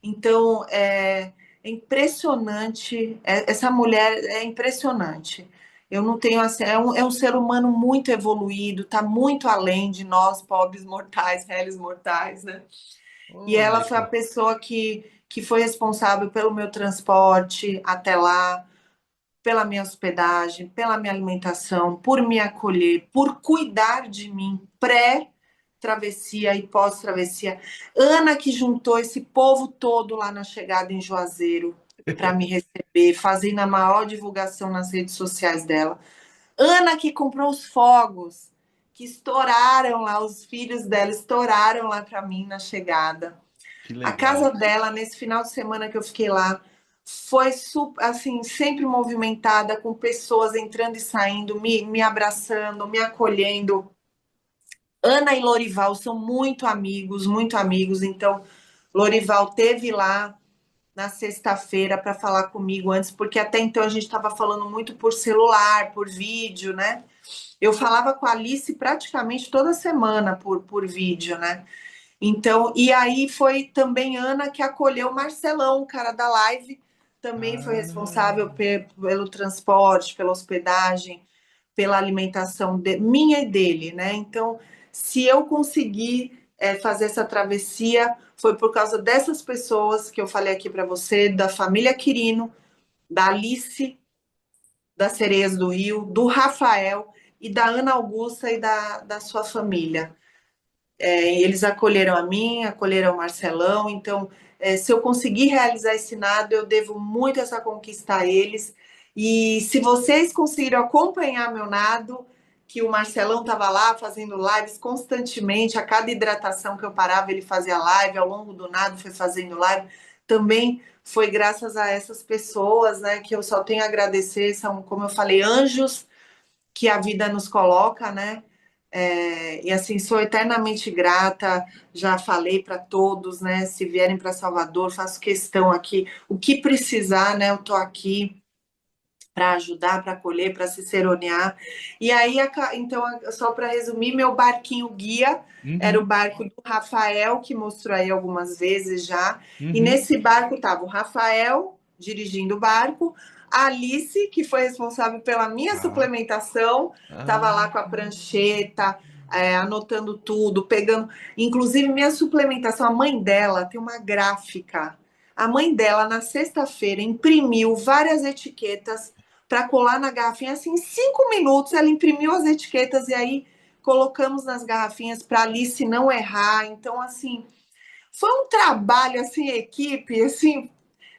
Então, é impressionante. Essa mulher é impressionante. Eu não tenho assim, é um ser humano muito evoluído, está muito além de nós, pobres mortais, réis mortais, né? E ela olha foi a que. pessoa que foi responsável pelo meu transporte até lá, pela minha hospedagem, pela minha alimentação, por me acolher, por cuidar de mim pré-travessia e pós-travessia. Ana que juntou esse povo todo lá na chegada em Juazeiro para me receber, fazendo a maior divulgação nas redes sociais dela. Ana que comprou os fogos, que estouraram lá, os filhos dela estouraram lá para mim na chegada. Que A casa legal. dela, nesse final de semana que eu fiquei lá, foi assim, sempre movimentada, com pessoas entrando e saindo, me abraçando, me acolhendo. Ana e Lorival são muito amigos. Então, Lorival teve lá na sexta-feira para falar comigo antes, porque até então a gente estava falando muito por celular, por vídeo, né? Eu falava com a Alice praticamente toda semana por vídeo, né? Então, e aí foi também Ana que acolheu o Marcelão, o cara da live, também foi responsável Ah, pelo transporte, pela hospedagem, pela alimentação minha e dele, né? Então, se eu conseguir fazer essa travessia, foi por causa dessas pessoas que eu falei aqui para você, da família Quirino, da Alice, das Sereias do Rio, do Rafael e da Ana Augusta e da sua família. Eles acolheram a mim, acolheram o Marcelão, então, se eu conseguir realizar esse nado, eu devo muito essa conquista a eles. E se vocês conseguiram acompanhar meu nado, que o Marcelão estava lá fazendo lives constantemente, a cada hidratação que eu parava, ele fazia live, ao longo do nado foi fazendo live, também foi graças a essas pessoas, né, que eu só tenho a agradecer, são, como eu falei, anjos que a vida nos coloca, né? E assim, sou eternamente grata. Já falei para todos, né? Se vierem para Salvador, faço questão aqui. O que precisar, né? Eu tô aqui para ajudar, para acolher, para ciceronear. E aí, então, só para resumir, meu barquinho guia era o uhum, barco do Rafael, que mostrou aí algumas vezes já. E uhum. nesse barco estava o Rafael dirigindo o barco, a Alice, que foi responsável pela minha Tá. suplementação, estava Ah, lá com a prancheta, anotando tudo, pegando. Inclusive, minha suplementação, a mãe dela tem uma gráfica. A mãe dela, na sexta-feira, imprimiu várias etiquetas para colar na garrafinha. Assim, em 5 minutos, ela imprimiu as etiquetas e aí colocamos nas garrafinhas para Alice não errar. Então, assim, foi um trabalho, assim, equipe, assim,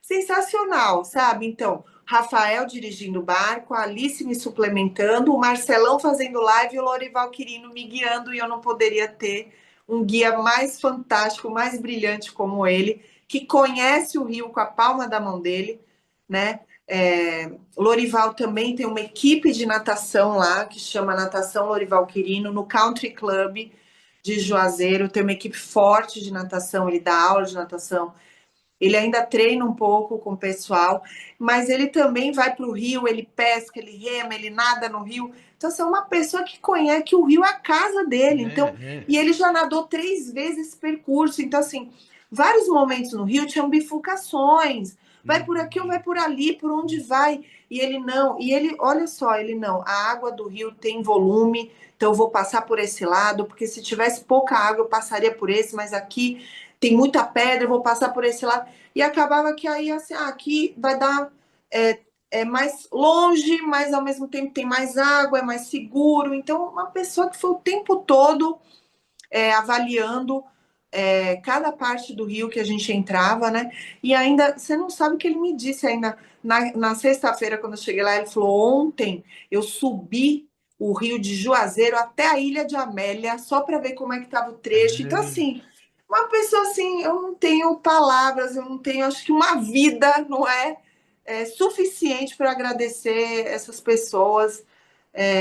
sensacional, sabe? Então, Rafael dirigindo o barco, a Alice me suplementando, o Marcelão fazendo live e o Lorival Quirino me guiando, e eu não poderia ter um guia mais fantástico, mais brilhante como ele, que conhece o rio com a palma da mão dele, né? Lorival também tem uma equipe de natação lá, que chama Natação Lorival Quirino, no Country Club de Juazeiro, tem uma equipe forte de natação, ele dá aula de natação, ele ainda treina um pouco com o pessoal, mas ele também vai para o rio, ele pesca, ele rema, ele nada no rio. Então, assim, é uma pessoa que conhece que o rio é a casa dele. Então, e ele já nadou 3 vezes esse percurso. Então, assim, vários momentos no rio tinham bifurcações. Vai por aqui ou vai por ali, por onde vai? E ele não. E ele, olha só, ele não. A água do rio tem volume, então eu vou passar por esse lado, porque se tivesse pouca água eu passaria por esse, mas aqui tem muita pedra, eu vou passar por esse lado. E acabava que aí, assim, aqui vai dar mais longe, mas ao mesmo tempo tem mais água, é mais seguro. Então, uma pessoa que foi o tempo todo avaliando cada parte do rio que a gente entrava, né? E ainda, você não sabe o que ele me disse ainda. Na sexta-feira, quando eu cheguei lá, ele falou: ontem eu subi o rio de Juazeiro até a Ilha de Amélia, só para ver como é que estava o trecho. Então, assim, uma pessoa assim, eu não tenho palavras, eu não tenho, acho que uma vida não é suficiente para agradecer essas pessoas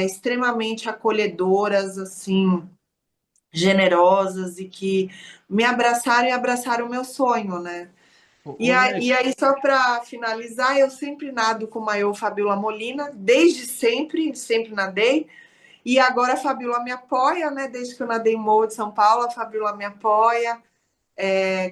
extremamente acolhedoras, assim, generosas e que me abraçaram e abraçaram o meu sonho, né? E aí, só para finalizar, eu sempre nado com o maiô Fabiola Molina, desde sempre, sempre nadei. E agora a Fabiola me apoia, né? Desde que eu nadei em Morro de São Paulo, a Fabiola me apoia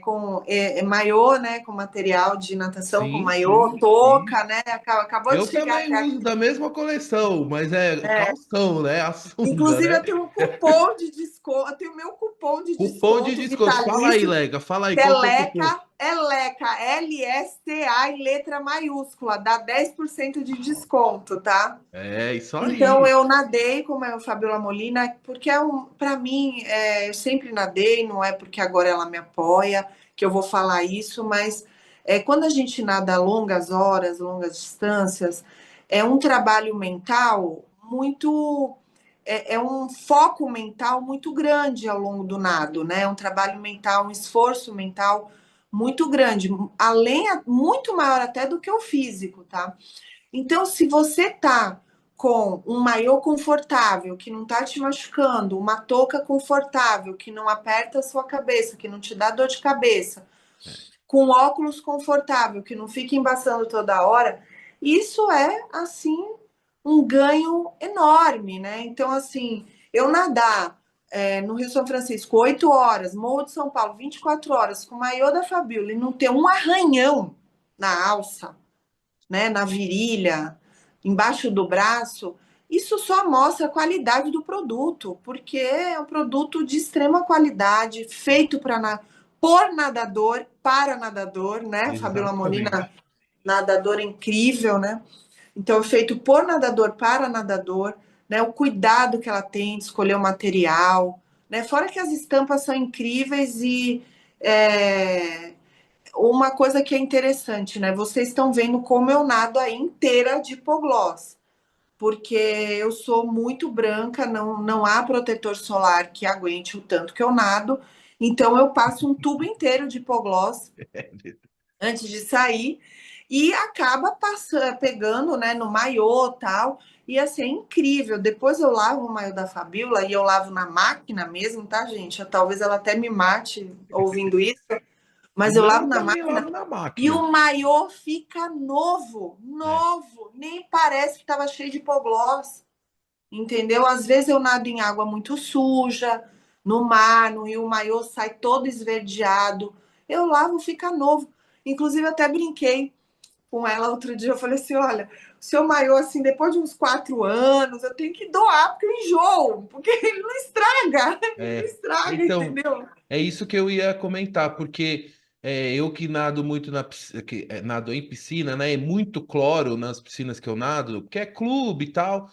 com maiô, né? Com material de natação, com Sim, maiô, sim, sim. touca, né? Acabou de Eu chegar também até uso aqui. da mesma coleção, mas é calção, né? A sunga, Inclusive, né? eu tenho um cupom de desconto, eu tenho meu cupom de Cupom de desconto desconto. Fala aí, vitalício. Lega. Fala aí, qual que é o cupom? Eleca, LSTA em letra maiúscula, dá 10% de desconto, tá? É, isso Então aí. eu nadei com a Fabiola Molina, porque para mim, eu sempre nadei, não é porque agora ela me apoia que eu vou falar isso, mas quando a gente nada longas horas, longas distâncias, é um trabalho mental muito, é um foco mental muito grande ao longo do nado, né? É um trabalho mental, um esforço mental muito grande, muito maior até do que o físico, tá? Então, se você tá com um maiô confortável, que não tá te machucando, uma touca confortável, que não aperta a sua cabeça, que não te dá dor de cabeça, com óculos confortável, que não fica embaçando toda hora, isso é, assim, um ganho enorme, né? Então, assim, eu nadar no Rio São Francisco 8 horas, Morro de São Paulo 24 horas, com o maiô da Fabiola e não ter um arranhão na alça, né, na virilha, embaixo do braço, isso só mostra a qualidade do produto, porque é um produto de extrema qualidade, feito por nadador, para nadador, né? Fabiola Exatamente. Molina, nadadora incrível, né? Então, é feito por nadador, para nadador, né? O cuidado que ela tem de escolher o material, né? Fora que as estampas são incríveis e uma coisa que é interessante, né? Vocês estão vendo como eu nado aí inteira de hipoglós, porque eu sou muito branca, não há protetor solar que aguente o tanto que eu nado, então eu passo um tubo inteiro de hipoglós antes de sair e acaba passando, pegando, né, no maiô tal. E assim, é incrível. Depois eu lavo o maiô da Fabiola e eu lavo na máquina mesmo, tá, gente? Talvez ela até me mate ouvindo isso, O mas eu meu lavo eu na também máquina lavo na e máquina. o maiô fica novo, É. novo, nem parece que estava cheio de hipoglós, entendeu? Às vezes eu nado em água muito suja, no mar, no rio, o maiô sai todo esverdeado. Eu lavo, fica novo. Inclusive, eu até brinquei com ela outro dia. Eu falei assim: olha, o seu maiô, assim, depois de uns 4 anos, eu tenho que doar, porque eu enjoo, porque ele não estraga, ele não É. estraga, Então, entendeu? é isso que eu ia comentar, porque eu que nado muito nado em piscina, né? É muito cloro nas piscinas que eu nado, que é clube e tal.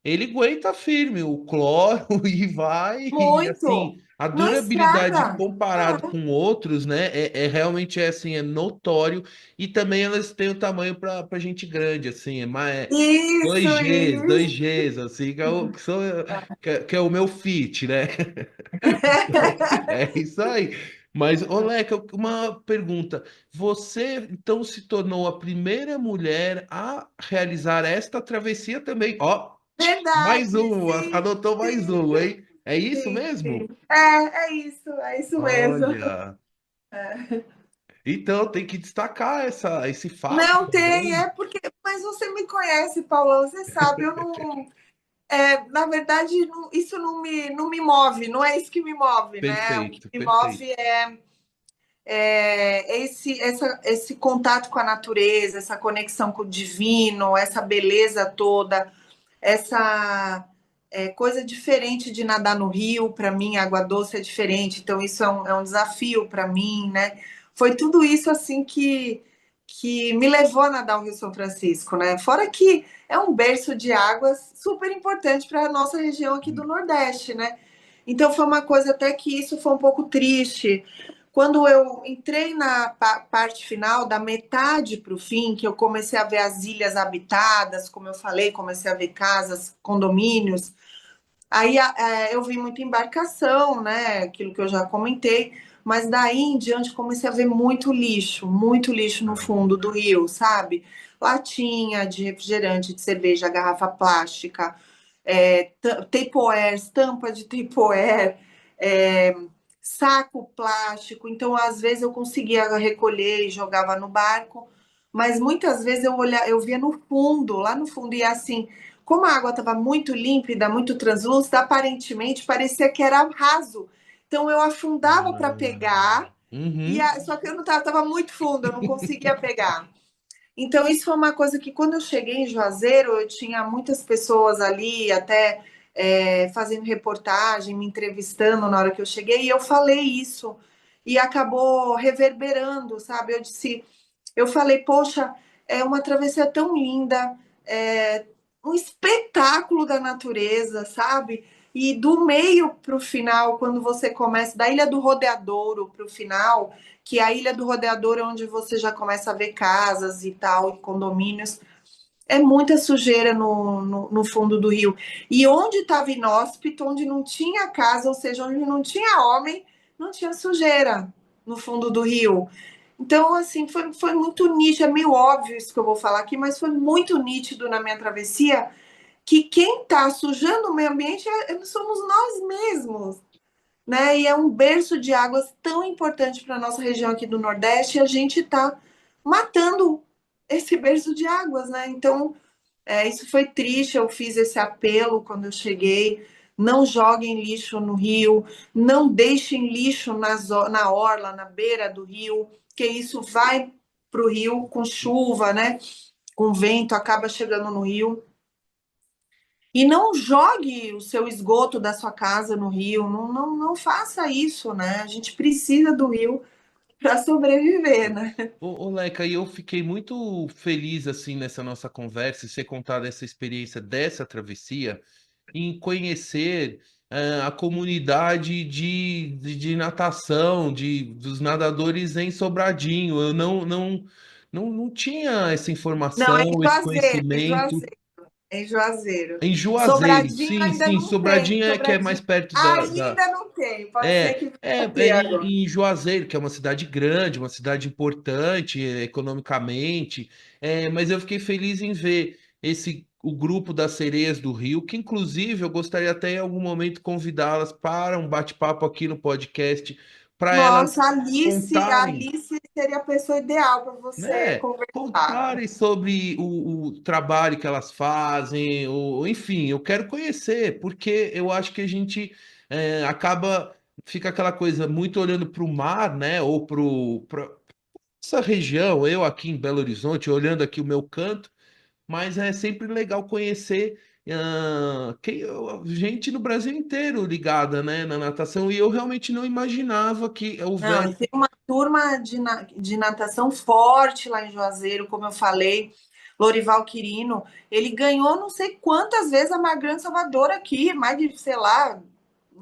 Ele aguenta firme o cloro e vai, e Muito. assim, a Não durabilidade estraga. comparado com outros, né? Realmente assim, é notório. E também elas têm o tamanho para gente grande, assim, dois Isso, Gs, dois isso. Gs, assim, que é o meu fit, né? É isso aí. Mas, Oleca, uma pergunta. Você então se tornou a primeira mulher a realizar esta travessia também. Ó, mais Verdade, um, sim, anotou mais sim, um, hein? É isso sim, sim. mesmo? É isso mesmo. Olha. Então tem que destacar esse fato Não tem, também. é porque. Mas você me conhece, Paulão, você sabe, eu não. Na verdade, isso não me move, não é isso que me move, né? O que Perfeito, me perfeito. move é esse contato com a natureza, essa conexão com o divino, essa beleza toda, essa coisa diferente de nadar no rio. Para mim, água doce é diferente, então isso é um desafio para mim, né? Foi tudo isso assim que me levou a nadar o Rio São Francisco, né? Fora que é um berço de águas super importante para a nossa região aqui do Nordeste, né? Então foi uma coisa até que isso foi um pouco triste. Quando eu entrei na parte final, da metade para o fim, que eu comecei a ver as ilhas habitadas, como eu falei, comecei a ver casas, condomínios, aí eu vi muita embarcação, né? Aquilo que eu já comentei, mas daí em diante comecei a ver muito lixo no Ah, fundo do rio, sabe? Latinha de refrigerante, de cerveja, garrafa plástica, Tupperware, tampa de Tupperware, é, saco plástico. Então, às vezes eu conseguia recolher e jogava no barco, mas muitas vezes eu via no fundo, lá no fundo, e assim, como a água estava muito límpida, muito translúcida, aparentemente parecia que era raso. Então eu afundava para pegar, uhum. só que eu não estava muito fundo, eu não conseguia pegar. Então, isso foi uma coisa que, quando eu cheguei em Juazeiro, eu tinha muitas pessoas ali, até fazendo reportagem, me entrevistando na hora que eu cheguei, e eu falei isso, e acabou reverberando, sabe? Eu falei, poxa, é uma travessia tão linda, é um espetáculo da natureza, sabe? E do meio para o final, quando você começa, da Ilha do Rodeadouro para o final, que a Ilha do Rodeadouro é onde você já começa a ver casas e tal, e condomínios, é muita sujeira no fundo do rio. E onde estava inóspito, onde não tinha casa, ou seja, onde não tinha homem, não tinha sujeira no fundo do rio. Então, assim, foi muito nítido, é meio óbvio isso que eu vou falar aqui, mas foi muito nítido na minha travessia que quem está sujando o meio ambiente somos nós mesmos, né? E é um berço de águas tão importante para a nossa região aqui do Nordeste, e a gente está matando esse berço de águas, né? Então, isso foi triste. Eu fiz esse apelo quando eu cheguei. Não joguem lixo no rio, não deixem lixo na orla, na beira do rio, que isso vai para o rio com chuva, né? Com vento, acaba chegando no rio. E não jogue o seu esgoto da sua casa no rio, não faça isso, né? A gente precisa do rio para sobreviver, né? Ô, Leca, e eu fiquei muito feliz assim nessa nossa conversa, e ser contada essa experiência dessa travessia, em conhecer a comunidade de natação, dos nadadores em Sobradinho. Eu não tinha essa Não, é em informação, esse Juazeiro, é em conhecimento. Juazeiro, é em Juazeiro. Em Juazeiro, Sobradinho sim, ainda sim, não tem. Sobradinho é que é mais Sobradinho perto da. ainda não tem. Pode ser É, que venha a ter agora. em Juazeiro, que é uma cidade grande, uma cidade importante economicamente, mas eu fiquei feliz em ver o grupo das Sereias do Rio, que inclusive eu gostaria até em algum momento convidá-las para um bate-papo aqui no podcast, para elas Nossa, a contarem, Alice seria a pessoa ideal para você né? conversar. Contarem sobre o trabalho que elas fazem, enfim, eu quero conhecer, porque eu acho que a gente acaba, fica aquela coisa muito olhando para o mar, né? Ou para essa região, eu aqui em Belo Horizonte, olhando aqui o meu canto, mas é sempre legal conhecer gente no Brasil inteiro ligada, né, na natação, e eu realmente não imaginava que Não, e houvesse. tem uma turma de natação forte lá em Juazeiro, como eu falei. Lorival Quirino, ele ganhou não sei quantas vezes a Magrã Salvador aqui, mais de, sei lá,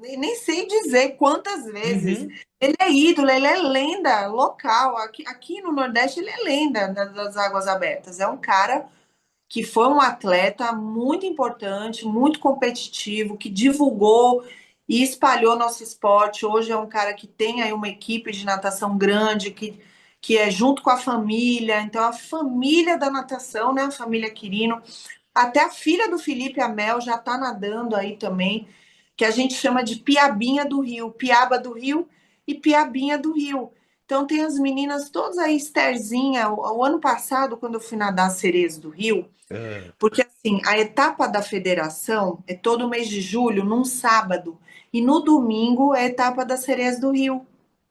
nem sei dizer quantas vezes. Uhum. Ele é ídolo, ele é lenda local. Aqui no Nordeste, ele é lenda das águas abertas. É um cara que foi um atleta muito importante, muito competitivo, que divulgou e espalhou nosso esporte. Hoje é um cara que tem aí uma equipe de natação grande, que é junto com a família. Então, a família da natação, né? A família Quirino. Até a filha do Felipe, a Mel, já está nadando aí também, que a gente chama de Piabinha do Rio, Piaba do Rio e Piabinha do Rio. Então tem as meninas todas aí, Estherzinha. O ano passado, quando eu fui nadar as Sereias do Rio, Ah, porque assim, a etapa da federação é todo mês de julho, num sábado, e no domingo é a etapa das Sereias do Rio,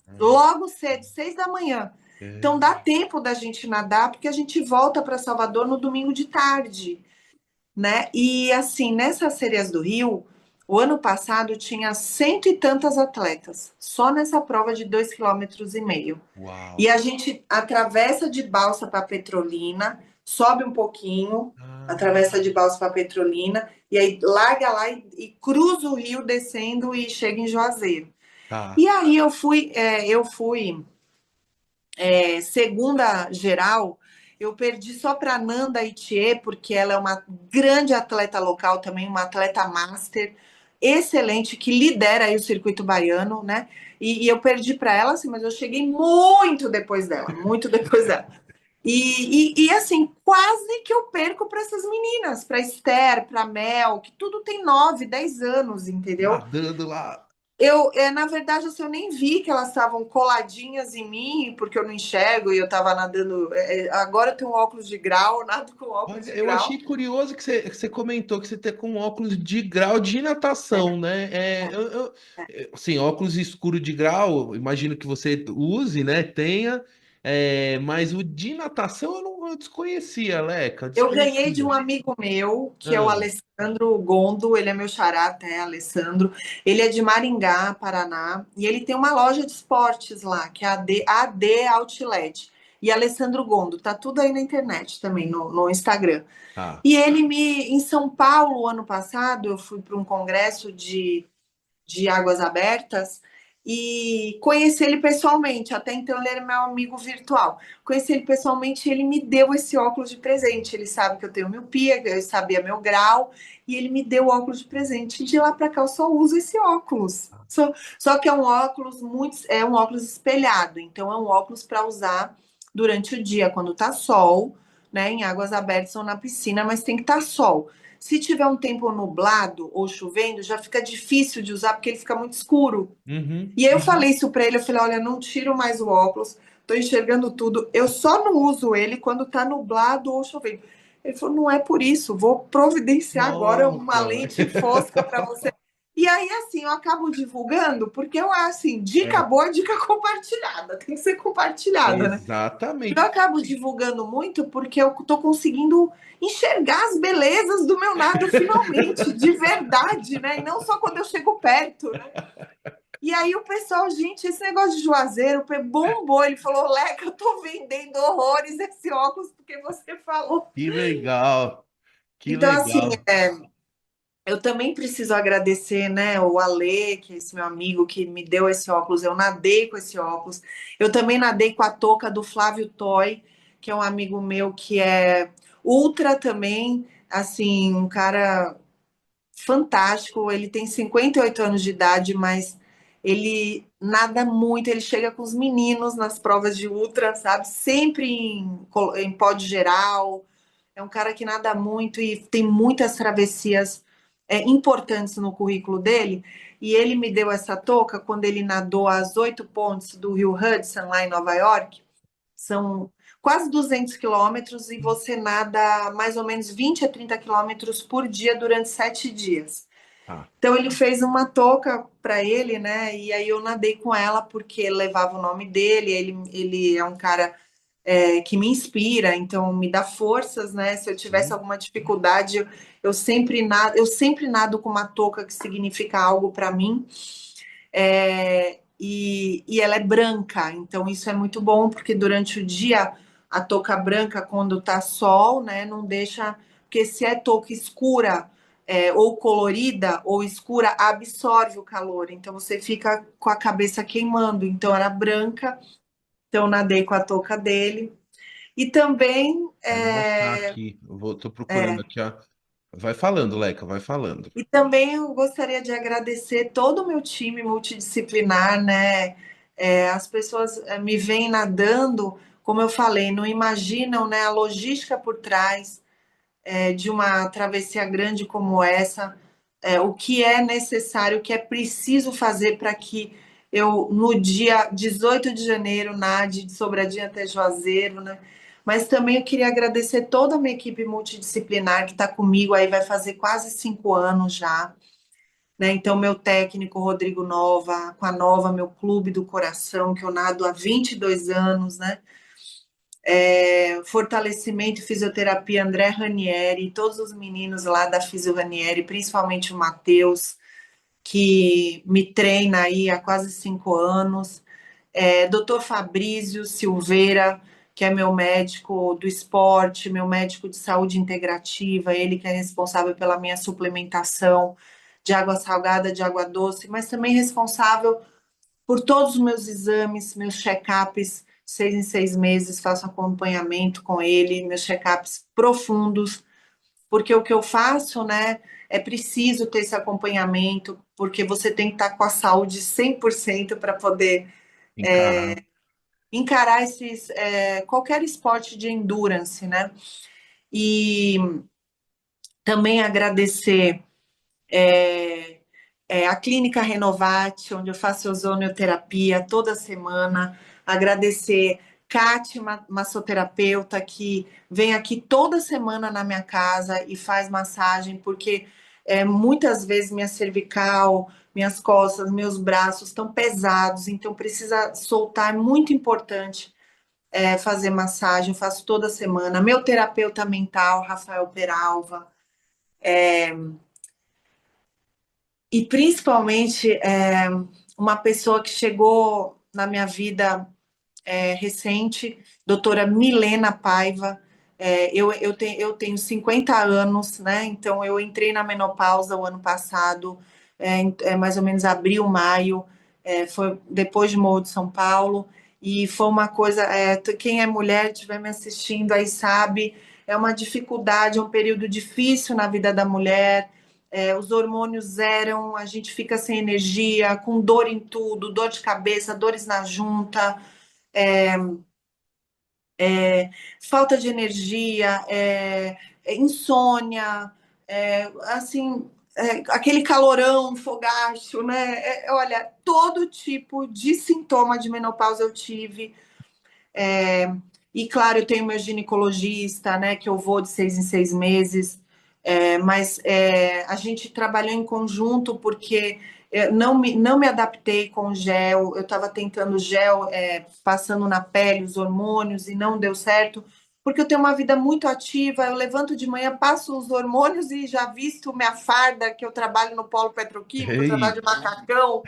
ah, logo cedo, 6 da manhã. Então é. dá tempo da gente nadar, porque a gente volta para Salvador no domingo de tarde, né? E assim, nessas Sereias do Rio, o ano passado tinha cento e tantas atletas, só nessa prova de 2,5 km. Uau. E a gente atravessa de balsa para Petrolina, sobe um pouquinho, Ah, atravessa de balsa para Petrolina, e aí larga lá e cruza o rio descendo e chega em Juazeiro. tá. E aí eu fui segunda geral, eu perdi só para Nanda Itier, porque ela é uma grande atleta local também, uma atleta master, excelente, que lidera aí o circuito baiano, né? E eu perdi para ela, assim, mas eu cheguei muito depois dela, muito depois dela. Assim, quase que eu perco para essas meninas, para Esther, para Mel, que tudo tem 9, 10 anos, entendeu? Nadando lá. Na verdade, assim, eu nem vi que elas estavam coladinhas em mim, porque eu não enxergo e eu estava nadando. Agora eu tenho um óculos de grau, eu nado com óculos Olha, de eu achei grau. curioso que você comentou que você tem com óculos de grau de natação, né? Assim, óculos escuro de grau, imagino que você use, né? Tenha, mas o de natação eu desconhecia, Leca, Eu ganhei de um desconhecia. amigo meu, que é o Ah, Alessandro Gondo, ele é meu xará até, Alessandro. Ele é de Maringá, Paraná, e ele tem uma loja de esportes lá, que é a AD Outlet. E Alessandro Gondo, tá tudo aí na internet também, no Instagram. tá. E em São Paulo, ano passado, eu fui para um congresso de águas abertas e conheci ele pessoalmente. Até então ele era meu amigo virtual. Conheci ele pessoalmente e ele me deu esse óculos de presente. Ele sabe que eu tenho miopia, que eu sabia meu grau, e ele me deu o óculos de presente. E de lá para cá eu só uso esse óculos. Só que é um óculos é um óculos espelhado, então é um óculos para usar durante o dia, quando tá sol, né, em águas abertas ou na piscina, mas tem que estar sol. Se tiver um tempo nublado ou chovendo, já fica difícil de usar porque ele fica muito escuro. Uhum, E aí eu uhum. falei isso para ele, eu falei, olha, não tiro mais o óculos, tô enxergando tudo. Eu só não uso ele quando tá nublado ou chovendo. Ele falou, não é por isso, vou providenciar agora uma Nossa. lente fosca para você. E aí, assim, eu acabo divulgando, porque eu, assim, dica É, boa, dica compartilhada, tem que ser compartilhada, né? Eu exatamente. acabo divulgando muito porque eu tô conseguindo enxergar as belezas do meu nado finalmente, de verdade, né? E não só quando eu chego perto, né? E aí o pessoal, gente, esse negócio de Juazeiro bombou. Ele falou, Leca, eu tô vendendo horrores esse óculos porque você falou. Que legal. Que Então, assim, legal. eu também preciso agradecer, né, o Ale, que é esse meu amigo que me deu esse óculos. Eu nadei com esse óculos. Eu também nadei com a touca do Flávio Toy, que é um amigo meu que é ultra também, assim, um cara fantástico. Ele tem 58 anos de idade, mas ele nada muito. Ele chega com os meninos nas provas de ultra, sabe? Sempre em pódio geral. É um cara que nada muito e tem muitas travessias importantes no currículo dele. E ele me deu essa touca quando ele nadou as 8 pontes do Rio Hudson, lá em Nova York. São quase 200 quilômetros e você nada mais ou menos 20 a 30 quilômetros por dia durante 7 dias. Tá. Então ele fez uma touca para ele, né? E aí eu nadei com ela porque levava o nome dele. Ele é um cara que me inspira, então me dá forças, né? Se eu tivesse Sim. alguma dificuldade, eu sempre nado com uma touca que significa algo para mim. E ela é branca, então isso é muito bom, porque durante o dia a touca branca, quando tá sol, né, não deixa. Porque se é touca escura, ou colorida ou escura, absorve o calor, então você fica com a cabeça queimando. Então era branca, então nadei com a touca dele. E também Vou anotar aqui. Tô procurando aqui, ó. Vai falando, Leca, vai falando. E também eu gostaria de agradecer todo o meu time multidisciplinar, né? As pessoas me veem nadando, como eu falei, não imaginam, né, a logística por trás de uma travessia grande como essa, o que é necessário, o que é preciso fazer para que eu, no dia 18 de janeiro, nade de Sobradinho até Juazeiro, né? Mas também eu queria agradecer toda a minha equipe multidisciplinar que está comigo aí, vai fazer quase 5 anos já, né? Então, meu técnico Rodrigo Nova, com a Nova, meu clube do coração, que eu nado há 22 anos, né? Fortalecimento e fisioterapia André Ranieri, todos os meninos lá da Fisio Ranieri, principalmente o Matheus, que me treina aí há quase 5 anos. Doutor Fabrício Silveira, que é meu médico do esporte, meu médico de saúde integrativa, ele que é responsável pela minha suplementação de água salgada, de água doce, mas também responsável por todos os meus exames, meus check-ups, 6 em 6 meses, faço acompanhamento com ele, meus check-ups profundos, porque o que eu faço, né, é preciso ter esse acompanhamento, porque você tem que estar com a saúde 100% para poder Encarar. encarar qualquer esporte de endurance, né? E também agradecer a Clínica Renovate, onde eu faço ozonioterapia toda semana. Agradecer Kátia, massoterapeuta, que vem aqui toda semana na minha casa e faz massagem, porque muitas vezes minha cervical, minhas costas, meus braços estão pesados, então precisa soltar, é muito importante fazer massagem, eu faço toda semana. Meu terapeuta mental, Rafael Peralva, e principalmente uma pessoa que chegou na minha vida recente, doutora Milena Paiva. Eu tenho 50 anos, né? Então eu entrei na menopausa o ano passado, mais ou menos abril, maio, foi depois de Morro de São Paulo, e foi uma coisa, quem é mulher estiver me assistindo aí sabe, é uma dificuldade, é um período difícil na vida da mulher. Os hormônios zeram, a gente fica sem energia, com dor em tudo, dor de cabeça, dores na junta, falta de energia, insônia, assim, aquele calorão, fogacho, né? Olha, todo tipo de sintoma de menopausa eu tive. E claro, eu tenho meu ginecologista, né, que eu vou de 6 em 6 meses, mas a gente trabalhou em conjunto porque não me adaptei com gel, eu estava tentando gel, passando na pele os hormônios e não deu certo, porque eu tenho uma vida muito ativa, eu levanto de manhã, passo os hormônios e já visto minha farda, que eu trabalho no polo petroquímico, eu trabalho Ei, de macacão,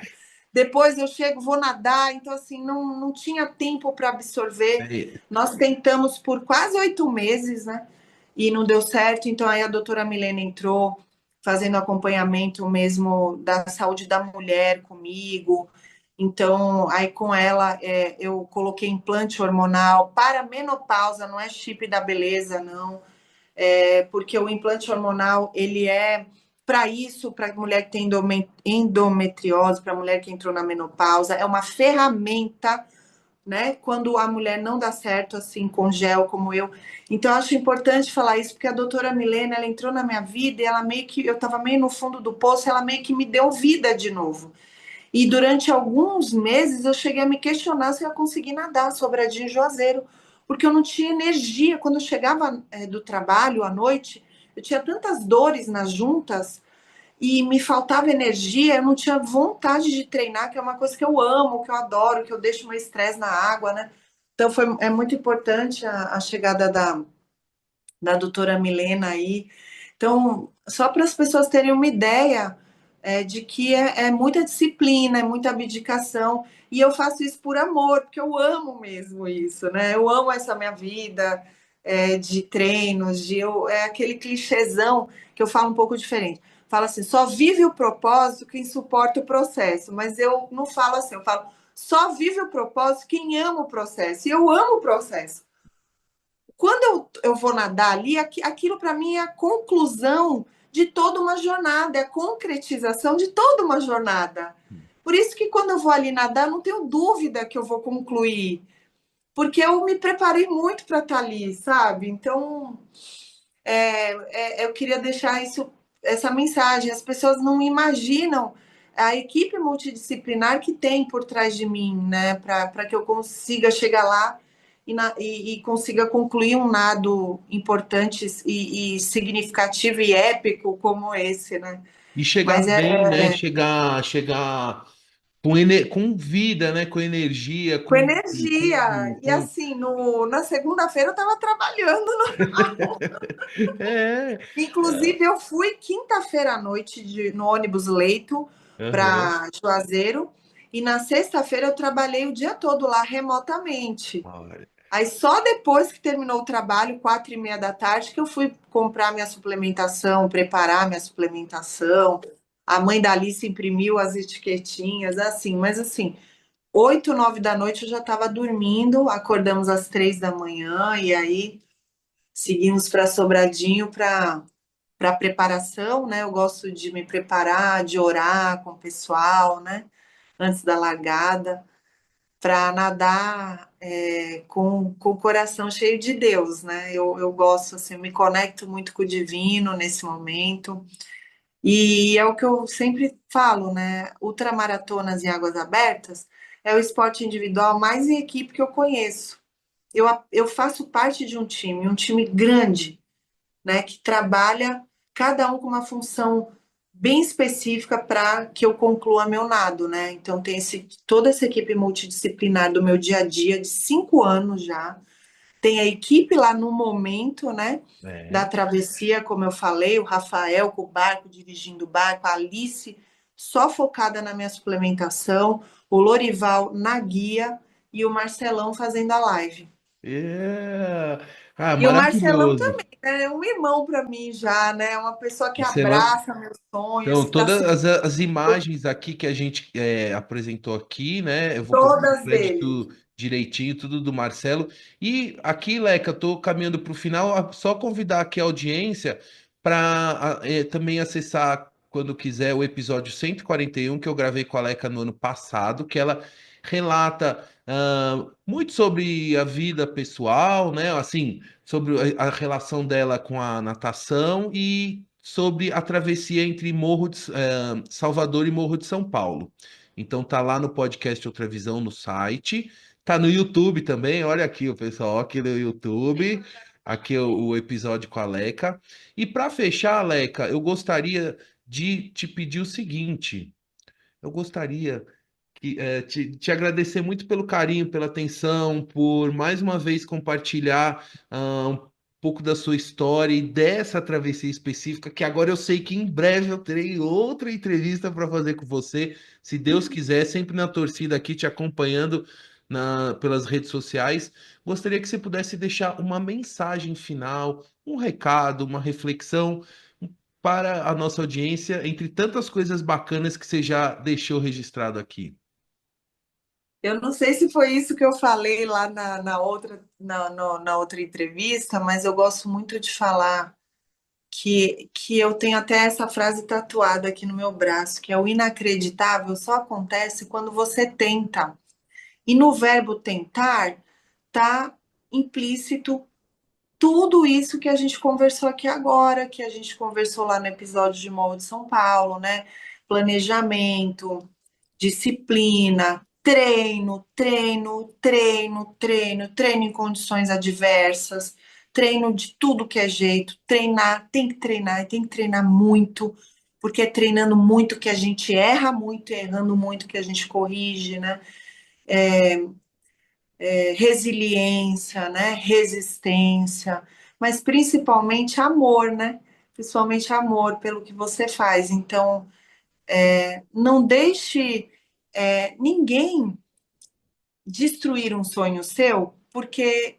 depois eu chego, vou nadar, então assim, não tinha tempo para absorver. ei, Nós tentamos por quase 8 meses, né? E não deu certo, então aí a doutora Milena entrou fazendo acompanhamento mesmo da saúde da mulher comigo. Então, aí com ela eu coloquei implante hormonal para menopausa, não é chip da beleza, não, porque o implante hormonal ele é para isso, para mulher que tem endometriose, para mulher que entrou na menopausa, é uma ferramenta, né? Quando a mulher não dá certo assim com gel como eu. Então eu acho importante falar isso porque a doutora Milena, ela entrou na minha vida e ela meio que eu estava meio no fundo do poço, ela meio que me deu vida de novo. E durante alguns meses eu cheguei a me questionar se eu ia conseguir nadar Sobradinho e Juazeiro, porque eu não tinha energia. Quando eu chegava do trabalho à noite, eu tinha tantas dores nas juntas e me faltava energia, eu não tinha vontade de treinar, que é uma coisa que eu amo, que eu adoro, que eu deixo meu estresse na água, né? Então é muito importante a chegada da doutora Milena aí. Então, só para as pessoas terem uma ideia de que é muita disciplina, é muita abdicação, e eu faço isso por amor, porque eu amo mesmo isso, né? Eu amo essa minha vida de treinos, é aquele clichêzão que eu falo um pouco diferente. Falo assim, só vive o propósito quem suporta o processo, mas eu não falo assim, eu falo, só vive o propósito quem ama o processo, e eu amo o processo. Quando eu vou nadar ali, aquilo para mim é a conclusão de toda uma jornada, é a concretização de toda uma jornada. Por isso que quando eu vou ali nadar, eu não tenho dúvida que eu vou concluir, porque eu me preparei muito para estar ali, sabe? Então, eu queria deixar essa mensagem. As pessoas não imaginam a equipe multidisciplinar que tem por trás de mim, né? Para que eu consiga chegar lá e consiga concluir um nado importante e significativo e épico como esse, né? E chegar Mas bem, né? Chegar com vida, né? Com energia, com energia. E com... assim, na segunda-feira eu estava trabalhando. É. Inclusive, eu fui quinta-feira à noite no ônibus Leito Aham. para Juazeiro, e na sexta-feira eu trabalhei o dia todo lá remotamente. Olha. Aí só depois que terminou o trabalho, 4:30 da tarde, que eu fui comprar minha suplementação, preparar minha suplementação. A mãe da Alice imprimiu as etiquetinhas, assim, mas assim, 8, 9 da noite eu já estava dormindo, acordamos às 3 da manhã, e aí seguimos para Sobradinho para preparação, né? Eu gosto de me preparar, de orar com o pessoal, né? Antes da largada, para nadar com o coração cheio de Deus, né? Eu gosto, assim, eu me conecto muito com o divino nesse momento. E é o que eu sempre falo, né? Ultramaratonas em águas abertas é o esporte individual mais em equipe que eu conheço. Eu faço parte de um time grande, né, que trabalha cada um com uma função bem específica para que eu conclua meu nado, né? Então tem toda essa equipe multidisciplinar do meu dia a dia de 5 anos já. Tem a equipe lá no momento, né? Da É. travessia, como eu falei, o Rafael com o barco, dirigindo o barco, a Alice só focada na minha suplementação, o Lorival na guia e o Marcelão fazendo a live. É. Ah, E o Marcelão maravilhoso. também, né? É um irmão para mim já, né? É uma pessoa que Marcelão. abraça meus sonhos, Então, que está todas sempre as imagens aqui que a gente apresentou aqui, né? Eu vou colocar o todas dele. crédito direitinho, tudo do Marcelo. E aqui, Leca, eu tô caminhando para o final, só convidar aqui a audiência para também acessar, quando quiser, o episódio 141 que eu gravei com a Leca no ano passado, que ela relata muito sobre a vida pessoal, né? Assim, sobre a relação dela com a natação e sobre a travessia entre Salvador e Morro de São Paulo. Então tá lá no podcast Outra Visão no site, tá no YouTube também. Olha aqui o pessoal, aqui no YouTube, aqui o episódio com a Leca. E para fechar, Leca, eu gostaria de te pedir o seguinte. Eu gostaria te agradecer muito pelo carinho, pela atenção, por mais uma vez compartilhar um pouco da sua história e dessa travessia específica, que agora eu sei que em breve eu terei outra entrevista para fazer com você, se Deus quiser, sempre na torcida aqui, te acompanhando pelas redes sociais. Gostaria que você pudesse deixar uma mensagem final, um recado, uma reflexão para a nossa audiência, entre tantas coisas bacanas que você já deixou registrado aqui. Eu não sei se foi isso que eu falei lá na outra, na outra entrevista, mas eu gosto muito de falar que eu tenho até essa frase tatuada aqui no meu braço, que é: o inacreditável só acontece quando você tenta. E no verbo tentar está implícito tudo isso que a gente conversou aqui agora, que a gente conversou lá no episódio de Morro de São Paulo, né? Planejamento, disciplina, treino, treino, treino, treino, treino em condições adversas, treino de tudo que é jeito, treinar, tem que treinar, e tem que treinar muito, porque é treinando muito que a gente erra muito, errando muito que a gente corrige, né? Resiliência, né? Resistência, mas principalmente amor, né? Principalmente amor pelo que você faz. Então, não deixe ninguém destruir um sonho seu porque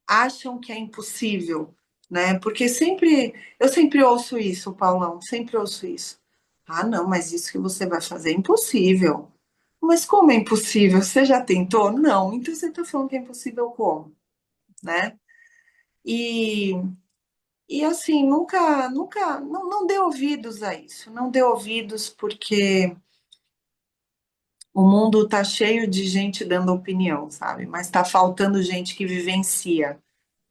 acham que é impossível, né? Porque eu sempre ouço isso, Paulão, sempre ouço isso. Ah, não, mas isso que você vai fazer é impossível. Mas como é impossível? Você já tentou? Não. Então você está falando que é impossível como, né? E E assim, não dê ouvidos a isso, não dê ouvidos porque o mundo está cheio de gente dando opinião, sabe? Mas está faltando gente que vivencia,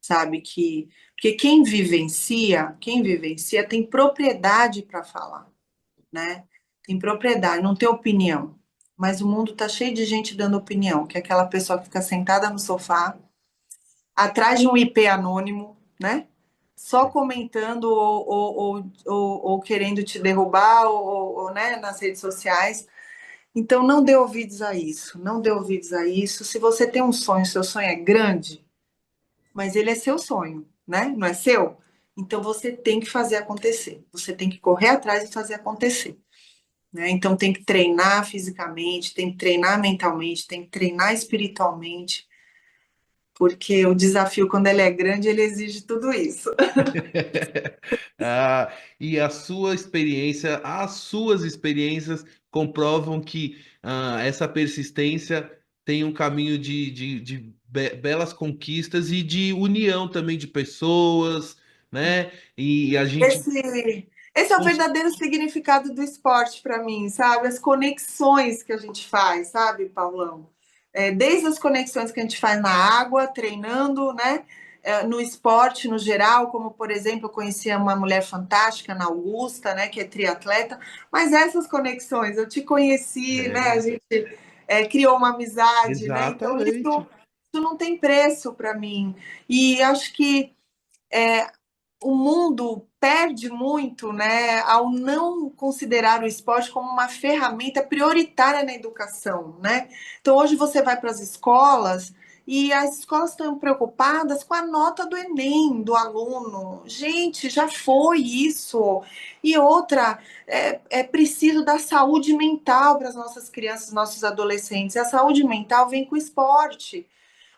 sabe? Porque quem vivencia tem propriedade para falar, né? Tem propriedade, não tem opinião. Mas o mundo está cheio de gente dando opinião, que é aquela pessoa que fica sentada no sofá, atrás de um IP anônimo, né? Só comentando ou querendo te derrubar né, nas redes sociais. Então, não dê ouvidos a isso, não dê ouvidos a isso. Se você tem um sonho, seu sonho é grande, mas ele é seu sonho, né? Não é seu? Então, você tem que fazer acontecer. Você tem que correr atrás e fazer acontecer, né? Então, tem que treinar fisicamente, tem que treinar mentalmente, tem que treinar espiritualmente, porque o desafio, quando ele é grande, ele exige tudo isso. Ah, e a sua experiência, as suas experiências comprovam que essa persistência tem um caminho de belas conquistas e de união também de pessoas, né? E a gente. Esse é o verdadeiro significado do esporte para mim, sabe? As conexões que a gente faz, sabe, Paulão? Desde as conexões que a gente faz na água, treinando, né? No esporte no geral, como por exemplo, eu conhecia uma mulher fantástica na Augusta, né? Que é triatleta, mas essas conexões, eu te conheci, né? A É, gente criou uma amizade, né? Então exatamente. isso não tem preço para mim. E acho que o mundo perde muito, né, ao não considerar o esporte como uma ferramenta prioritária na educação, né? Então hoje você vai para as escolas e as escolas estão preocupadas com a nota do Enem do aluno. Gente, já foi isso. E outra, é preciso dar saúde mental para as nossas crianças, nossos adolescentes. E a saúde mental vem com o esporte.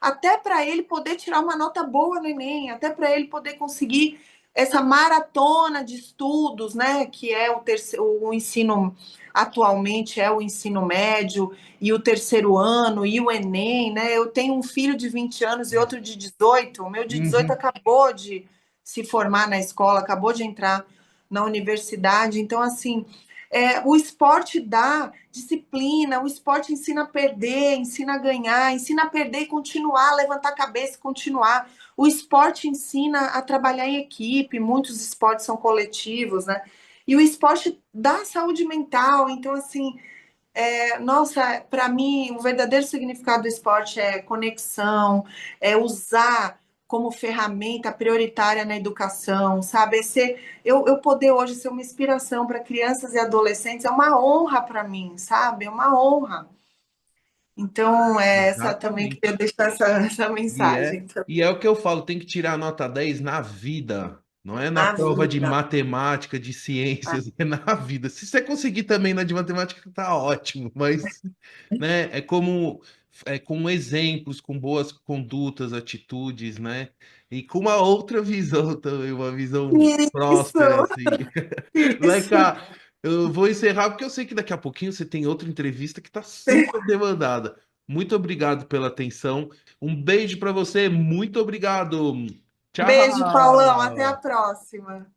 Até para ele poder tirar uma nota boa no Enem, até para ele poder conseguir essa maratona de estudos, né, que é o ensino atualmente é o ensino médio e o terceiro ano e o Enem, né? Eu tenho um filho de 20 anos e outro de 18. O meu de 18 Uhum. acabou de se formar na escola, acabou de entrar na universidade. Então, assim, o esporte dá disciplina, o esporte ensina a perder, ensina a ganhar, ensina a perder e continuar, levantar a cabeça e continuar. O esporte ensina a trabalhar em equipe, muitos esportes são coletivos, né? E o esporte dá saúde mental. Então, assim, nossa, para mim, o verdadeiro significado do esporte é conexão, é usar como ferramenta prioritária na educação, sabe? Eu poder hoje ser uma inspiração para crianças e adolescentes é uma honra para mim, sabe? É uma honra. Então, essa também queria Exatamente. deixar essa E é, mensagem e é o que eu falo, tem que tirar nota 10 na vida, não é na na prova de vida. matemática, de ciências, é na vida. Se você conseguir também na de matemática, tá ótimo, mas, né, é com exemplos, com boas condutas, atitudes, né? E com uma outra visão também, uma visão Isso, próspera, assim. isso. Leca, eu vou encerrar porque eu sei que daqui a pouquinho você tem outra entrevista que está super demandada. Muito obrigado pela atenção. Um beijo para você. Muito obrigado. Beijo, Paulão. Até a Tchau. próxima.